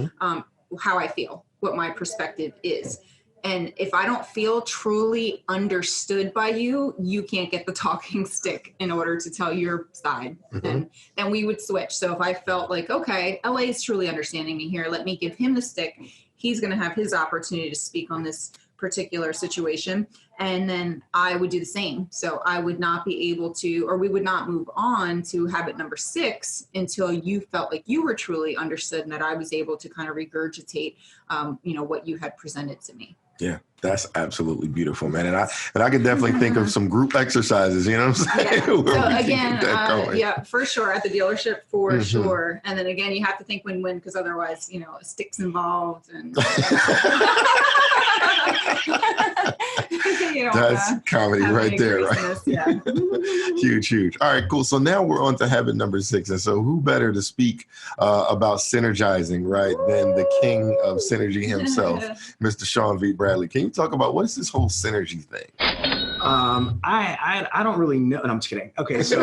how I feel, what my perspective is. And if I don't feel truly understood by you, you can't get the talking stick in order to tell your side. And then we would switch. So if I felt like, okay, LA is truly understanding me here, let me give him the stick. He's going to have his opportunity to speak on this particular situation, and then I would do the same. So I would not be able to, or we would not move on to habit number 6 until you felt like you were truly understood and that I was able to kind of regurgitate, what you had presented to me. Yeah, that's absolutely beautiful, man. And I can definitely think of some group exercises, you know what I'm saying? So again, for sure, at the dealership, for sure. And then again, you have to think win-win, because otherwise, a stick's involved. And that's comedy right there, right? Yeah. Huge. All right, cool. So now we're on to habit number 6. And so who better to speak about synergizing, right, than the king of synergy himself, Mr. Sean V. Bradley. Can you talk about what is this whole synergy thing? I don't really know. No, I'm just kidding. Okay, so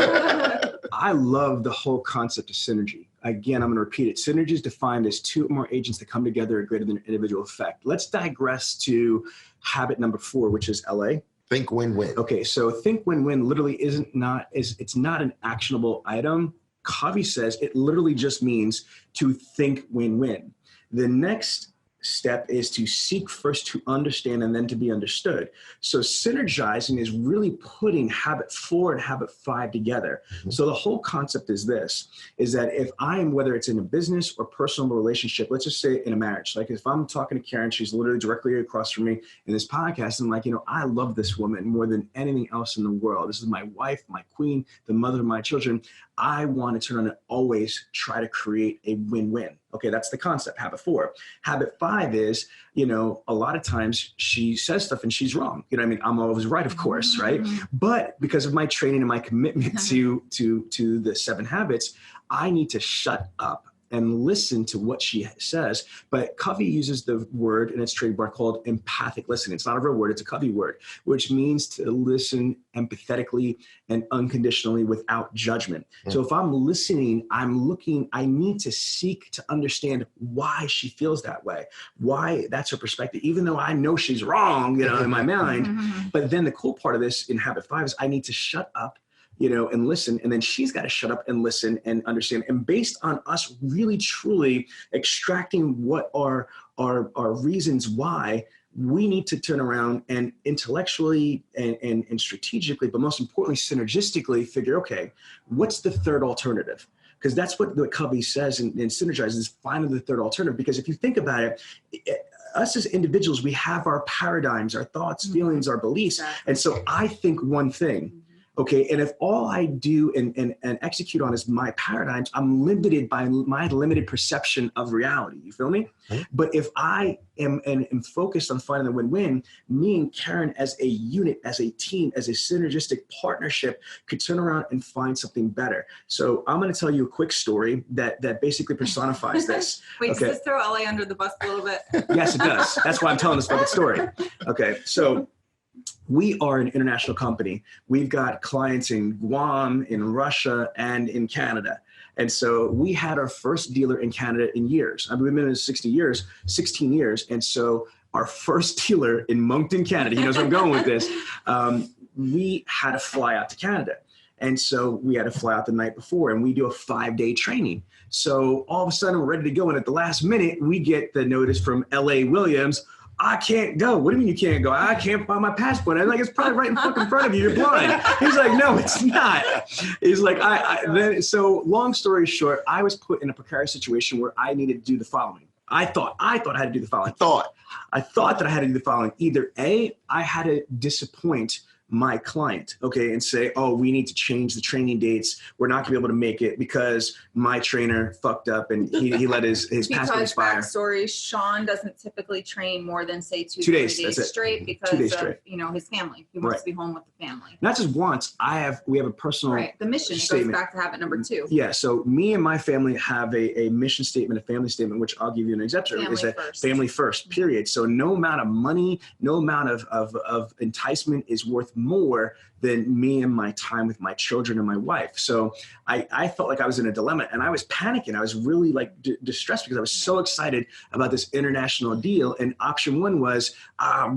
I love the whole concept of synergy. Again, I'm going to repeat it. Synergy is defined as 2 or more agents that come together at greater than an individual effect. Let's digress to habit number 4, which is LA. Think win-win. Okay, so think win-win literally it's not an actionable item. Covey says it literally just means to think win-win. The next step is to seek first to understand and then to be understood. So synergizing is really putting habit 4 and habit 5 together. So the whole concept is this, is that if I'm, whether it's in a business or personal relationship, let's just say in a marriage, like if I'm talking to Karen, she's literally directly across from me in this podcast, I'm like, I love this woman more than anything else in the world. This is my wife, my queen, the mother of my children. I want to turn on and always try to create a win-win. Okay, that's the concept, habit 4. Habit 5 is, a lot of times she says stuff and she's wrong. I'm always right, of course, right? But because of my training and my commitment to the 7 habits, I need to shut up and listen to what she says. But Covey uses the word in its trademark called empathic listening. It's not a real word, it's a Covey word, which means to listen empathetically and unconditionally without judgment. So if I'm listening, I need to seek to understand why she feels that way, why that's her perspective, even though I know she's wrong, in my mind. But then the cool part of this in habit 5 is I need to shut up, and listen, and then she's got to shut up and listen and understand. And based on us really truly extracting what are our reasons why, we need to turn around and intellectually and strategically, but most importantly, synergistically figure, okay, what's the third alternative? Because that's what Covey says in Synergize, is finding the third alternative. Because if you think about it, us as individuals, we have our paradigms, our thoughts, feelings, our beliefs. And so I think one thing. Okay, and if all I do and execute on is my paradigms, I'm limited by my limited perception of reality. You feel me? But if I am focused on finding the win-win, me and Karen as a unit, as a team, as a synergistic partnership could turn around and find something better. So I'm going to tell you a quick story that basically personifies this. Wait, does this throw LA under the bus a little bit? Yes, it does. That's why I'm telling this fucking story. Okay, so we are an international company. We've got clients in Guam, in Russia, and in Canada. And so we had our first dealer in Canada in years. We've been in it 16 years. And so our first dealer in Moncton, Canada, he knows where I'm going with this, we had to fly out to Canada. And so we had to fly out the night before, and we do a 5-day training. So all of a sudden we're ready to go. And at the last minute, we get the notice from L.A. Williams, I can't go. What do you mean you can't go? I can't find my passport. I'm like, it's probably right in fucking front of you. You're blind. He's like, no, it's not. He's like, so long story short, I was put in a precarious situation where I needed to do the following. I thought I had to do the following. I thought that I had to do the following. Either A, I had to disappoint my client, okay, and say, oh, we need to change the training dates. We're not gonna be able to make it because my trainer fucked up and he let his passport expire. Because backstory, Sean doesn't typically train more than say 2 days straight because of his family. He wants to be home with the family. Not just once. We have a personal the mission statement. goes back to habit number 2. Yeah. So me and my family have a mission statement, a family statement, which I'll give you an example. Is that family first, period. So no amount of money, no amount of enticement is worth more than me and my time with my children and my wife. So I felt like I was in a dilemma, and I was panicking. I was really like distressed because I was so excited about this international deal. And option 1 was,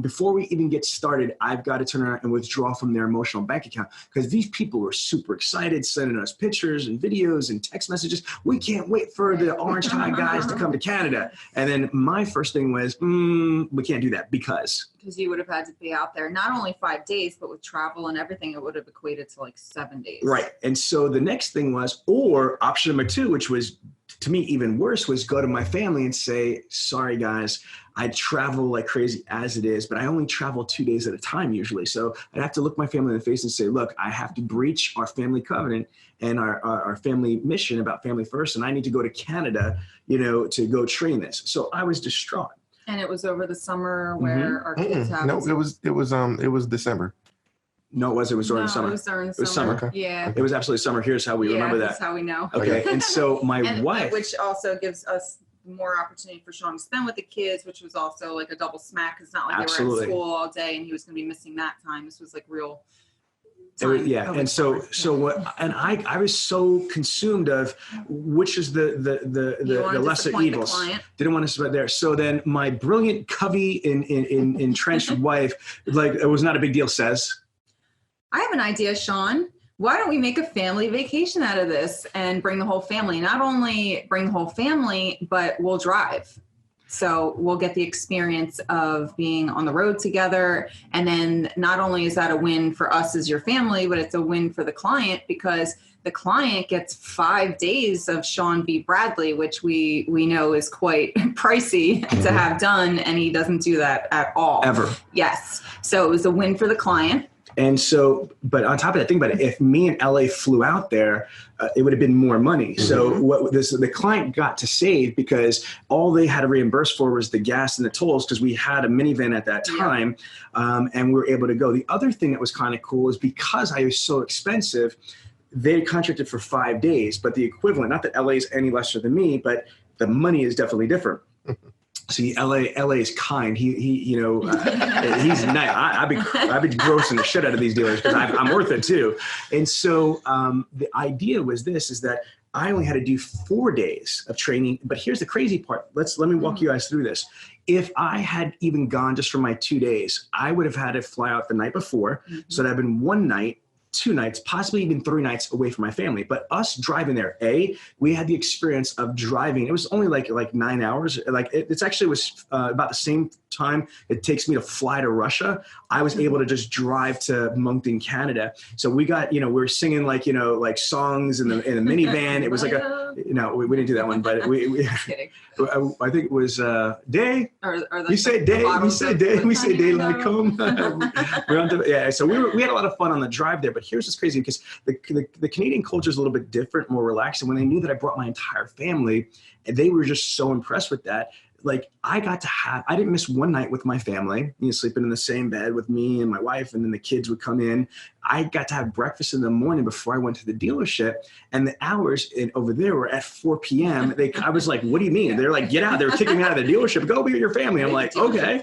before we even get started, I've got to turn around and withdraw from their emotional bank account, because these people were super excited, sending us pictures and videos and text messages. We can't wait for the orange tie guys to come to Canada. And then my first thing was, we can't do that because you would have had to be out there not only 5 days, but with travel and everything, it would have equated to like 7 days. Right. And so the next thing was, or option number 2, which was to me even worse, was go to my family and say, sorry guys, I travel like crazy as it is, but I only travel 2 days at a time usually. So I'd have to look my family in the face and say, look, I have to breach our family covenant and our family mission about family first. And I need to go to Canada, to go train this. So I was distraught. And it was over the summer where our kids have. No, it was December. No, it was during the summer. It was during the It was summer. summer. Yeah. It was absolutely summer. Here's how we remember that. That's how we know. Okay. And so my wife. Which also gives us more opportunity for Sean to spend with the kids, which was also like a double smack. It's not like they were at school all day and he was going to be missing that time. This was like real. And so what? And I was so consumed of which is the lesser evils. Didn't want to spend there. So then my brilliant Covey entrenched wife, like it was not a big deal, says, I have an idea, Sean. Why don't we make a family vacation out of this and bring the whole family? Not only bring the whole family, but we'll drive. So we'll get the experience of being on the road together. And then not only is that a win for us as your family, but it's a win for the client, because the client gets 5 days of Sean B. Bradley, which we know is quite pricey to have done. And he doesn't do that at all. Ever. Yes. So it was a win for the client. And so, but on top of that, think about it. If me and LA flew out there, it would have been more money. So the client got to save, because all they had to reimburse for was the gas and the tolls, because we had a minivan at that time, and we were able to go. The other thing that was kind of cool is because I was so expensive, they contracted for 5 days, but the equivalent, not that LA is any lesser than me, but the money is definitely different. See, LA is kind. He's nice. I've been grossing the shit out of these dealers because I'm worth it too. And so the idea was is that I only had to do 4 days of training. But here's the crazy part. Let me walk you guys through this. If I had even gone just for my 2 days, I would have had to fly out the night before. So that'd been 1 night, 2 nights, possibly even 3 nights away from my family. But us driving there, we had the experience of driving. It was only like 9 hours. Like it's actually was about the same time it takes me to fly to Russia. I was able to just drive to Moncton, Canada. So we got, we were singing like songs in the minivan. It was like we didn't do that one, but we I think it was day. You say day. We say day. We say daylight come. So we had a lot of fun on the drive there. But here's what's crazy, because the Canadian culture is a little bit different, more relaxed. And when they knew that I brought my entire family, and they were just so impressed with that. Like I didn't miss 1 night with my family, sleeping in the same bed with me and my wife, and then the kids would come in. I got to have breakfast in the morning before I went to the dealership, and the hours over there were at 4 p.m. I was like, what do you mean? They're like, get out. They were kicking me out of the dealership. Go be with your family. I'm like, okay.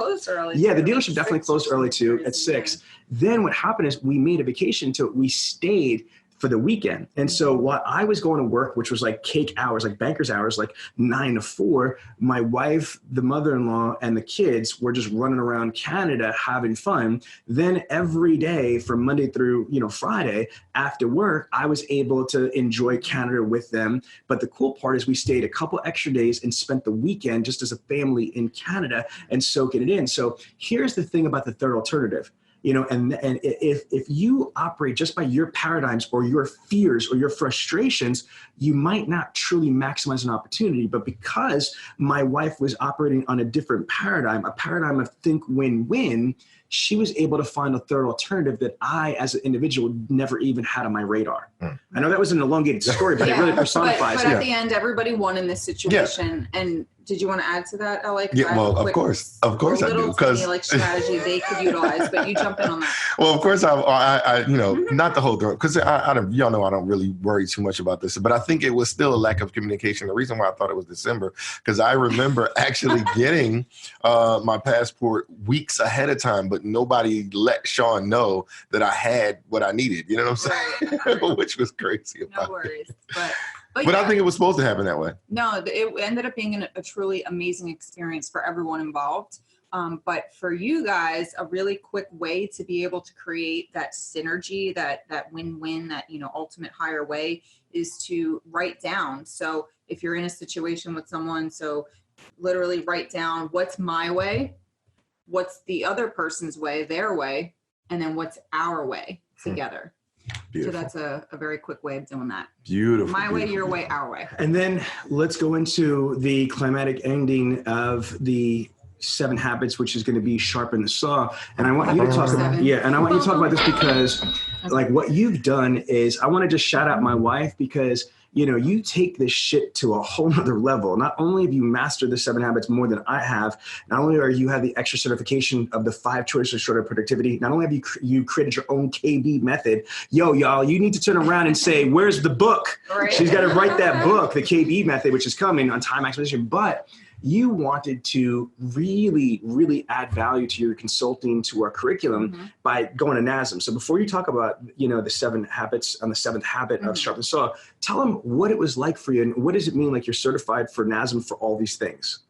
Yeah, the dealership definitely closed early too, at 6. Then what happened is we made a vacation to it. We stayed for the weekend. And so while I was going to work, which was like cake hours, like banker's hours, like 9 to 4, my wife, the mother-in-law, and the kids were just running around Canada having fun. Then every day from Monday through, Friday after work, I was able to enjoy Canada with them. But the cool part is we stayed a couple extra days and spent the weekend just as a family in Canada and soaking it in. So here's the thing about the third alternative. And if you operate just by your paradigms or your fears or your frustrations, you might not truly maximize an opportunity. But because my wife was operating on a different paradigm, a paradigm of think win-win, she was able to find a third alternative that I, as an individual, never even had on my radar. I know that was an elongated story, but it really personifies. But at the end, everybody won in this situation. Yeah. And did you want to add to that, LA? Yeah, well, of course I do. Because like strategy they could utilize, but you jump in on that. Well, of course I not the whole thing, because y'all know I don't really worry too much about this, but I think it was still a lack of communication. The reason why I thought it was December, because I remember actually getting my passport weeks ahead of time, but nobody let Sean know that I had what I needed. You know what I'm saying? Right. Which was crazy. No worries, But yeah. I think it was supposed to happen that way. No, it ended up being a truly amazing experience for everyone involved. But for you guys, a really quick way to be able to create that synergy, that win-win, that ultimate higher way, is to write down. So if you're in a situation with someone, so literally write down what's my way, what's the other person's way, their way, and then what's our way together. Beautiful. So that's a very quick way of doing that. Beautiful. My way, your way, our way. And then let's go into the climatic ending of the 7 habits, which is going to be sharpen the saw. And I want you to talk about, and I want you to talk about this because like what you've done is, I want to just shout out my wife, because you take this shit to a whole nother level. Not only have you mastered the 7 habits more than I have, not only are you have the extra certification of the 5 choices of shorter productivity, not only have you created your own KB method. Y'all, you need to turn around and say, where's the book? Right. She's got to write that book, the KB method, which is coming on time maximization. But you wanted to really, really add value to your consulting, to our curriculum by going to NASM. So before you talk about, the 7 habits on the 7th habit of sharpen the saw, tell them what it was like for you and what does it mean like you're certified for NASM for all these things?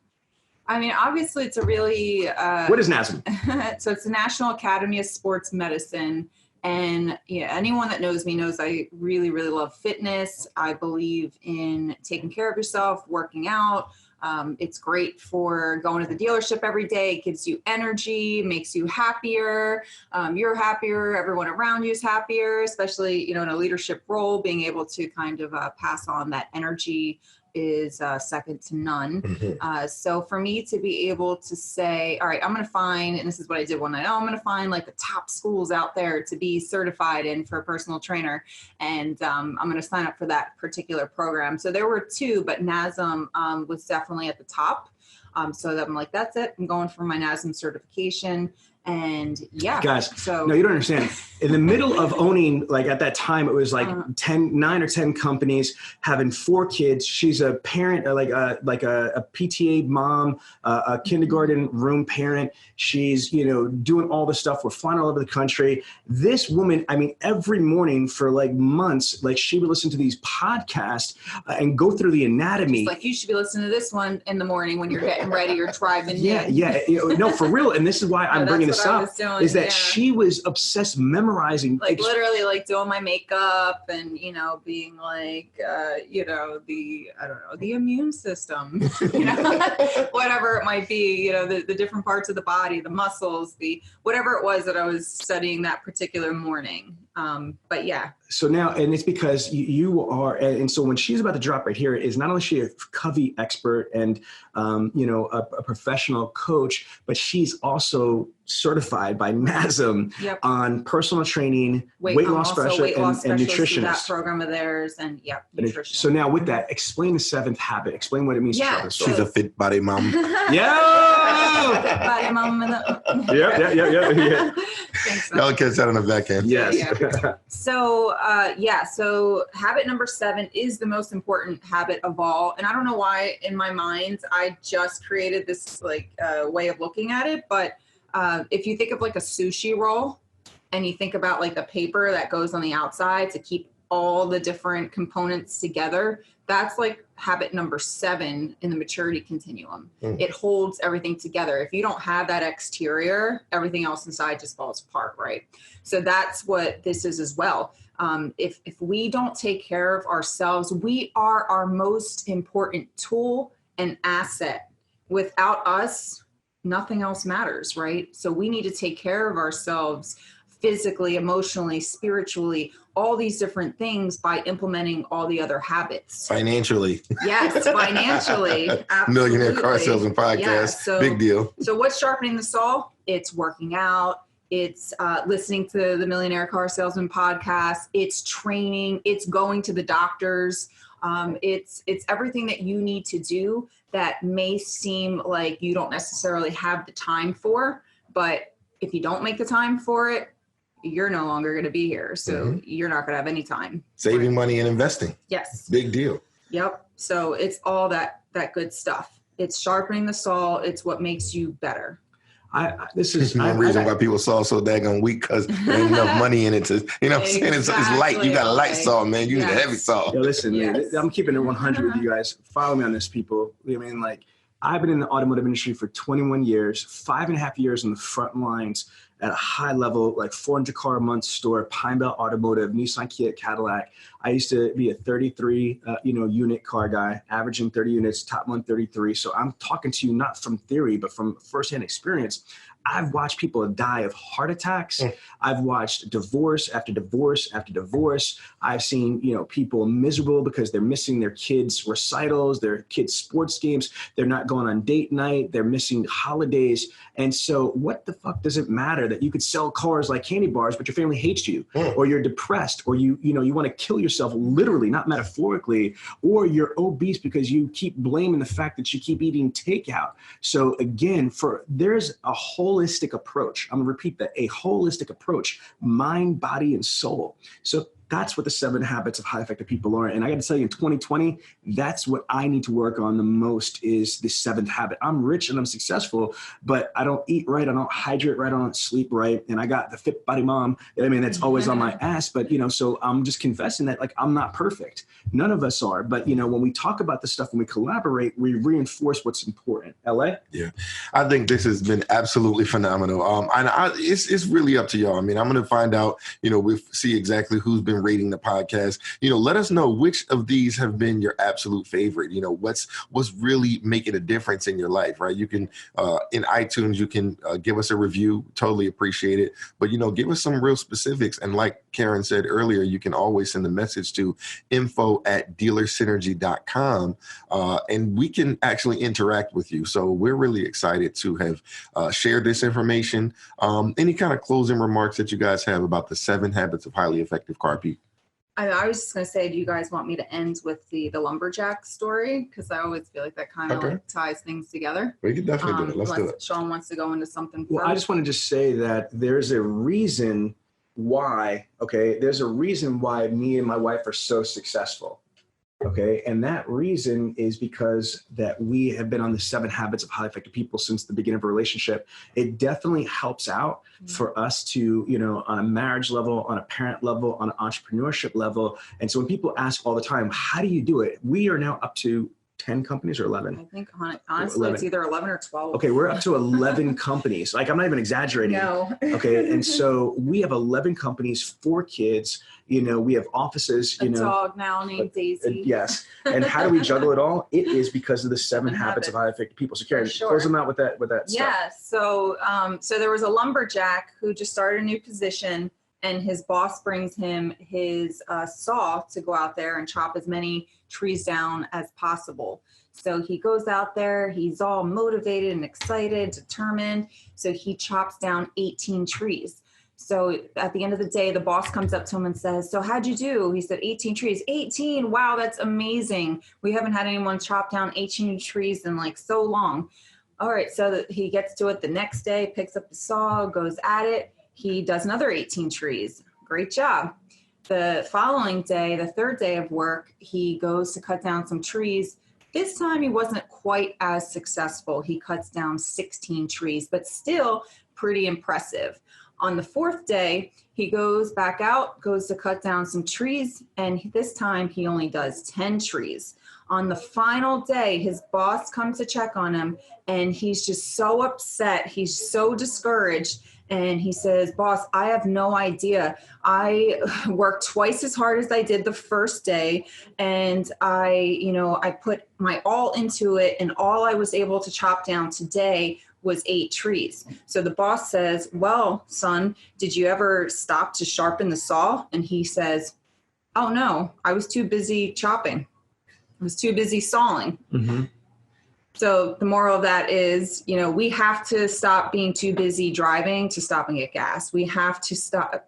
I mean, obviously it's a really... what is NASM? So it's the National Academy of Sports Medicine. And anyone that knows me knows I really, really love fitness. I believe in taking care of yourself, working out. It's great for going to the dealership every day. It gives you energy, makes you happier. You're happier. Everyone around you is happier, especially, in a leadership role, being able to kind of pass on that energy is second to none. So for me to be able to say, all right, I'm going to find, and this is what I did one night, I'm going to find like the top schools out there to be certified in for a personal trainer. And I'm going to sign up for that particular program. So there were 2, but NASM was definitely at the top. So I'm like, that's it. I'm going for my NASM certification. And guys, no, you don't understand. In the middle of owning, like at that time, it was like 9 or 10 companies, having 4 kids. She's a parent, like a PTA mom, a kindergarten room parent. She's, doing all the stuff. We're flying all over the country. This woman, I mean, every morning for like months, like she would listen to these podcasts and go through the anatomy. Just like, you should be listening to this one in the morning when you're getting ready or driving. No, for real. And this is why I'm bringing this up, is that she was obsessed memorizing, like literally like doing my makeup and being like the immune system, whatever it might be, the different parts of the body, the muscles, the whatever it was that I was studying that particular morning. But yeah. So now, and it's because you are, and so when she's about to drop right here, is not only she a Covey expert and, a professional coach, but she's also certified by NASM on personal training, weight loss specialist, and nutritionist. That program of theirs, and nutrition. So now with that, explain the 7th habit. Explain what it means to sharpen the saw. She's a fit body mom. Body mom. Yeah. Y'all catch that on the back end. Yes. Yeah. So, so habit number 7 is the most important habit of all. And I don't know why in my mind, I just created this way of looking at it. But if you think of like a sushi roll and you think about like the paper that goes on the outside to keep all the different components together, that's like habit number 7 in the maturity continuum. It holds everything together. If you don't have that exterior, everything else inside just falls apart, right? So that's what this is as well. If we don't take care of ourselves, we are our most important tool and asset. Without us, nothing else matters, right? So we need to take care of ourselves physically, emotionally, spiritually, all these different things by implementing all the other habits. Financially. Yes, financially. Absolutely. Millionaire Car Salesman podcast. Yeah, so, big deal. So what's sharpening the saw? It's working out. It's listening to the Millionaire Car Salesman podcast. It's training. It's going to the doctors. It's everything that you need to do that may seem like you don't necessarily have the time for, but if you don't make the time for it, you're no longer going to be here. So you're not going to have any time. Saving money and investing. Yes. Big deal. Yep. So it's all that good stuff. It's sharpening the saw. It's what makes you better. This is one reason why people saw so daggone weak, because there ain't enough money in it to, you know what I'm saying? It's light. You got a light saw, man. You need a heavy saw. Yo, listen, man, I'm keeping it 100 with you guys. Follow me on this, people. I mean, like, I've been in the automotive industry for 21 years, 5.5 years on the front lines at a high level, like 400 car a month store, Pine Belt Automotive, Nissan, Kia, Cadillac. I used to be a 33, unit car guy, averaging 30 units, top 133. So I'm talking to you not from theory, but from firsthand experience. I've watched people die of heart attacks. I've watched divorce after divorce after divorce. I've seen, people miserable because they're missing their kids' recitals, their kids' sports games. They're not going on date night. They're missing holidays. And so what the fuck does it matter that you could sell cars like candy bars, but your family hates you, or you're depressed, or you want to kill yourself, literally, not metaphorically, or you're obese because you keep blaming the fact that you keep eating takeout. So again, there's a holistic approach. I'm going to repeat that, a holistic approach, mind, body, and soul. So that's what the 7 habits of highly effective people are. And I got to tell you, in 2020, that's what I need to work on the most, is the 7th habit. I'm rich and I'm successful, but I don't eat right. I don't hydrate right. I don't sleep right. And I got the fit body mom. I mean, that's always on my ass. But, so I'm just confessing that, like, I'm not perfect. None of us are. But, when we talk about this stuff, when we collaborate, we reinforce what's important. LA? Yeah. I think this has been absolutely phenomenal. And it's really up to y'all. I mean, I'm going to find out, we see exactly who's been rating the podcast. Let us know which of these have been your absolute favorite. What's really making a difference in your life, right? You can, in iTunes, you can give us a review. Totally appreciate it. But, give us some real specifics. And like Karen said earlier, you can always send a message to info@dealersynergy.com, and we can actually interact with you. So we're really excited to have shared this information. Any kind of closing remarks that you guys have about the 7 habits of highly effective car people? I was just going to say, do you guys want me to end with the lumberjack story? Because I always feel like that kind of like ties things together. We can definitely do it. Let's do it. Sean wants to go into something Well, I just want to just say that there's a reason why, there's a reason why me and my wife are so successful. Okay. And that reason is because that we have been on the 7 habits of highly effective people since the beginning of a relationship. It definitely helps out for us to, on a marriage level, on a parent level, on an entrepreneurship level. And so when people ask all the time, how do you do it? We are now up to 10 companies or 11? I think honestly, 11. It's either 11 or 12. Okay, we're up to 11 companies. Like, I'm not even exaggerating. No. Okay, and so we have 11 companies, 4 kids. We have offices. A dog now named Daisy. Yes. And how do we juggle it all? It is because of the 7 habits of highly effective people. So Karen, close them out with that stuff. Yeah. So there was a lumberjack who just started a new position, and his boss brings him his saw to go out there and chop as many trees down as possible. So he goes out there, he's all motivated and excited, determined. So he chops down 18 trees. So at the end of the day, the boss comes up to him and says, so how'd you do? He said, 18 trees. 18. Wow, that's amazing. We haven't had anyone chop down 18 trees in like so long. All right. So he gets to it the next day, picks up the saw, goes at it. He does another 18 trees. Great job. The following day, the 3rd day of work, he goes to cut down some trees. This time he wasn't quite as successful. He cuts down 16 trees, but still pretty impressive. On the fourth day, he goes back out, goes to cut down some trees, and this time he only does 10 trees. On the final day, his boss comes to check on him, and he's just so upset. He's so discouraged. And he says, boss, I have no idea. I worked twice as hard as I did the first day. And I put my all into it. And all I was able to chop down today was 8 trees. So the boss says, well, son, did you ever stop to sharpen the saw? And he says, oh no, I was too busy chopping. I was too busy sawing. Mm-hmm. So the moral of that is, we have to stop being too busy driving to stop and get gas. We have to stop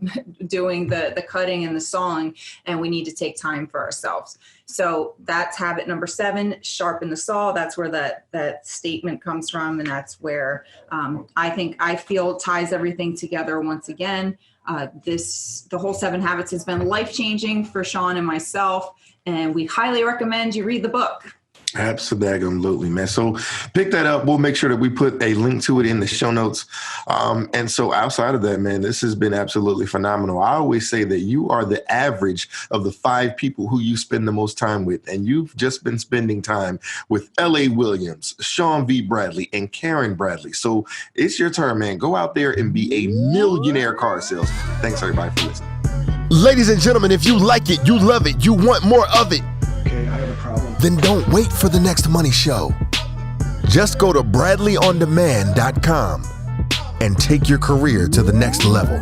doing the cutting and the sawing, and we need to take time for ourselves. So that's habit number 7, sharpen the saw. That's where that statement comes from. And that's where I feel ties everything together once again. The whole 7 habits has been life-changing for Sean and myself, and we highly recommend you read the book. Absolutely, man. So pick that up. We'll make sure that we put a link to it in the show notes. And so outside of that, man, this has been absolutely phenomenal. I always say that you are the average of the 5 people who you spend the most time with. And you've just been spending time with L.A. Williams, Sean V. Bradley, and Karen Bradley. So it's your turn, man. Go out there and be a millionaire car salesman. Thanks, everybody, for listening. Ladies and gentlemen, if you like it, you love it, you want more of it, then don't wait for the next money show. Just go to bradleyondemand.com and take your career to the next level.